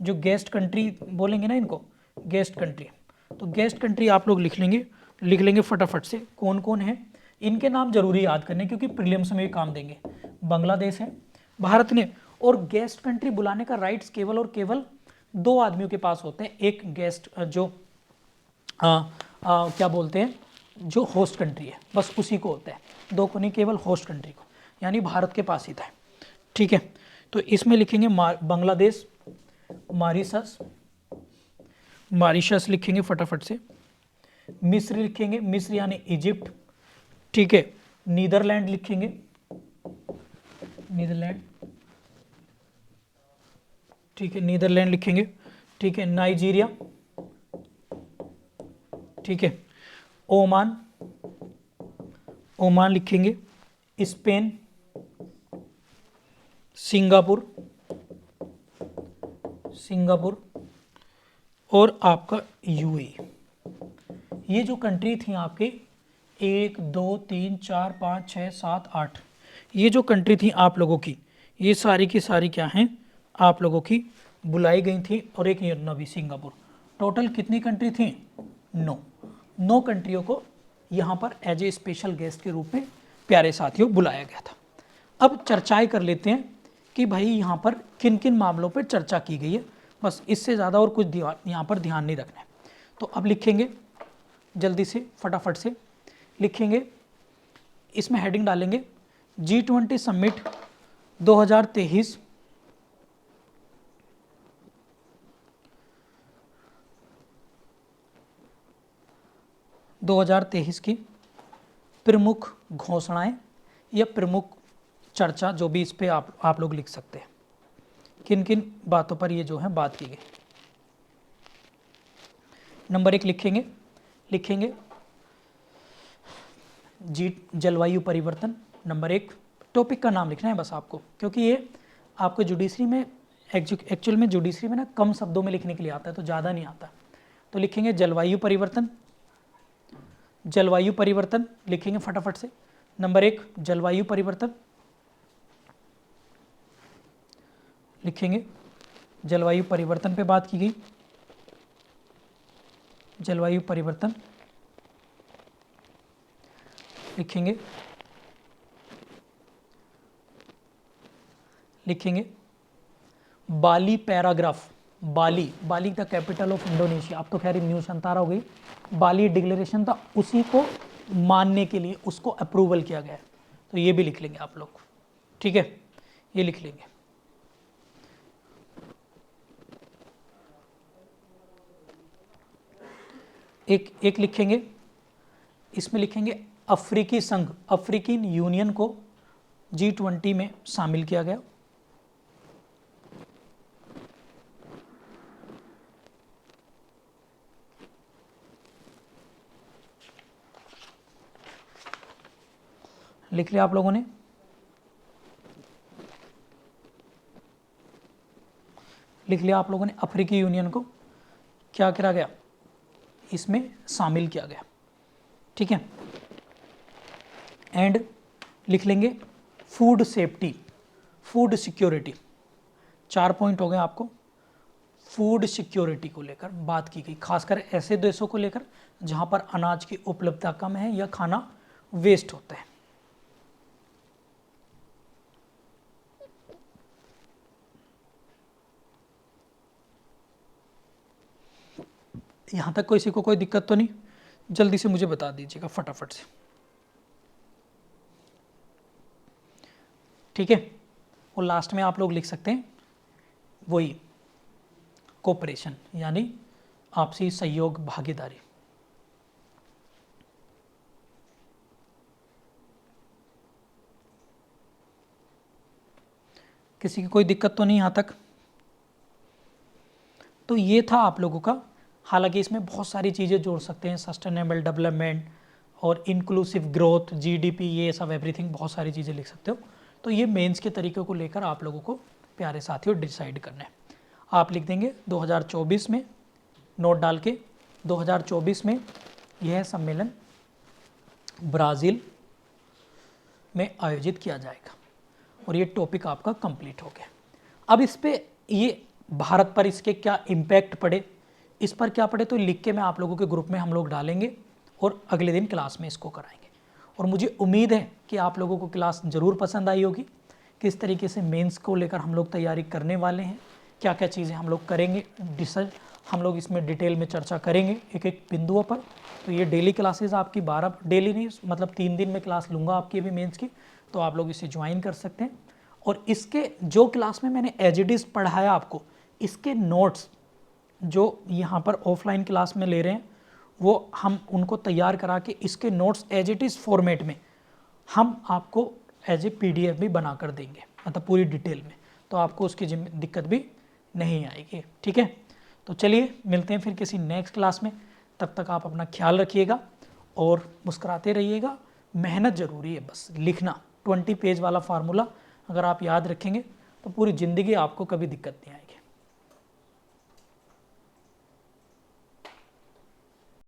जो गेस्ट कंट्री बोलेंगे ना इनको, गेस्ट कंट्री, तो गेस्ट कंट्री आप लोग लिख लेंगे फटाफट से कौन कौन है। इनके नाम जरूरी याद करने, क्योंकि प्रीलिम्स में भी काम देंगे। बांग्लादेश है, भारत ने, और गेस्ट कंट्री बुलाने का राइट्स केवल और केवल 2 आदमियों के पास होते हैं। एक गेस्ट जो क्या बोलते हैं, जो होस्ट कंट्री है, बस उसी को होता है, 2 को नहीं, केवल होस्ट कंट्री को, यानी भारत के पास ही था, ठीक है। तो इसमें लिखेंगे बांग्लादेश, मॉरिशस लिखेंगे फटाफट से, मिस्र लिखेंगे, मिस्र यानी इजिप्ट, ठीक है। नीदरलैंड लिखेंगे, नीदरलैंड, ठीक है, नीदरलैंड लिखेंगे, ठीक है। नाइजीरिया, ठीक है। ओमान लिखेंगे, स्पेन, सिंगापुर, और आपका यूएई। ये जो कंट्री थी आपकी 1 2 3 4 5 6 7 8, ये जो कंट्री थी आप लोगों की, ये सारी की सारी क्या हैं, आप लोगों की बुलाई गई थी। और एक नवी सिंगापुर। टोटल कितनी कंट्री थी, 9 कंट्रियों को यहाँ पर एज ए स्पेशल गेस्ट के रूप में प्यारे साथियों बुलाया गया था। अब चर्चाएं कर लेते हैं कि भाई यहाँ पर किन किन मामलों पर चर्चा की गई है, बस इससे ज़्यादा और कुछ यहाँ पर ध्यान नहीं रखना है। तो अब लिखेंगे जल्दी से, फटाफट से लिखेंगे, इसमें हेडिंग डालेंगे G20 समिट 2023 2023 की प्रमुख घोषणाएं या प्रमुख चर्चा, जो भी इस पे आप लोग लिख सकते हैं, किन किन बातों पर ये जो है बात की गई। नंबर 1 लिखेंगे जलवायु परिवर्तन। नंबर 1 टॉपिक का नाम लिखना है बस आपको, क्योंकि ये आपको जुडिशरी में एक्चुअल में जुडिशरी में ना कम शब्दों में लिखने के लिए आता है, तो ज़्यादा नहीं आता। तो लिखेंगे जलवायु परिवर्तन लिखेंगे फटाफट से। नंबर 1 जलवायु परिवर्तन लिखेंगे, जलवायु परिवर्तन पे बात की गई, जलवायु परिवर्तन लिखेंगे बाली paragraph, Bali the capital of Indonesia, अब तो खैर न्यूज़ अंतारा हो गई, बाली डिक्लेरेशन था, उसी को मानने के लिए उसको अप्रूवल किया गया है, तो ये भी लिख लेंगे आप लोग, ठीक है, ये लिख लेंगे। एक लिखेंगे, इसमें लिखेंगे अफ्रीकी संघ, अफ्रीकन यूनियन को G20 में शामिल किया गया। लिख लिया आप लोगों ने, लिख लिया आप लोगों ने, अफ्रीकी यूनियन को क्या करा गया, इसमें शामिल किया गया, ठीक है। एंड लिख लेंगे food safety, food security, 4 point हो गए आपको। फूड सिक्योरिटी को लेकर बात की गई, खासकर ऐसे देशों को लेकर जहां पर अनाज की उपलब्धता कम है या खाना वेस्ट होता है। यहां तक किसी को कोई दिक्कत तो नहीं? जल्दी से मुझे बता दीजिएगा फटाफट से, ठीक है। और लास्ट में आप लोग लिख सकते हैं वही कोऑपरेशन, यानी आपसी सहयोग, भागीदारी। किसी की कोई दिक्कत तो नहीं यहाँ तक? तो ये था आप लोगों का, हालांकि इसमें बहुत सारी चीज़ें जोड़ सकते हैं, सस्टेनेबल डेवलपमेंट और इंक्लूसिव ग्रोथ, जीडीपी, ये सब एवरीथिंग, बहुत सारी चीज़ें लिख सकते हो। तो ये मेंस के तरीके को लेकर आप लोगों को प्यारे साथियों डिसाइड करना है। आप लिख देंगे 2024 में, नोट डाल के 2024 में यह सम्मेलन ब्राज़ील में आयोजित किया जाएगा, और ये टॉपिक आपका कंप्लीट हो गया। अब इस पे ये भारत पर इसके क्या इम्पैक्ट पड़े, इस पर क्या पड़े, तो लिख के मैं आप लोगों के ग्रुप में हम लोग डालेंगे और अगले दिन क्लास में इसको कराएंगे। और मुझे उम्मीद है कि आप लोगों को क्लास ज़रूर पसंद आई होगी। किस तरीके से मेंस को लेकर हम लोग तैयारी करने वाले हैं, क्या क्या चीज़ें हम लोग करेंगे, हम लोग इसमें डिटेल में चर्चा करेंगे एक एक बिंदुओं पर। तो ये डेली क्लासेस आपकी 12, डेली नहीं मतलब 3 दिन में क्लास लूँगा आपकी भी मेंस की, तो आप लोग इसे ज्वाइन कर सकते हैं। और इसके जो क्लास में मैंने एज इट इज़ पढ़ाया आपको, इसके नोट्स जो यहाँ पर ऑफलाइन क्लास में ले रहे हैं, वो हम उनको तैयार करा के इसके notes as it is format में हम आपको एज ए PDF भी बना कर देंगे, मतलब पूरी डिटेल में, तो आपको उसकी दिक्कत भी नहीं आएगी, ठीक है। तो चलिए मिलते हैं फिर किसी नेक्स्ट क्लास में, तब तक आप अपना ख्याल रखिएगा और मुस्कुराते रहिएगा। मेहनत ज़रूरी है, बस लिखना 20 पेज वाला फार्मूला अगर आप याद रखेंगे तो पूरी ज़िंदगी आपको कभी दिक्कत नहीं आएगी।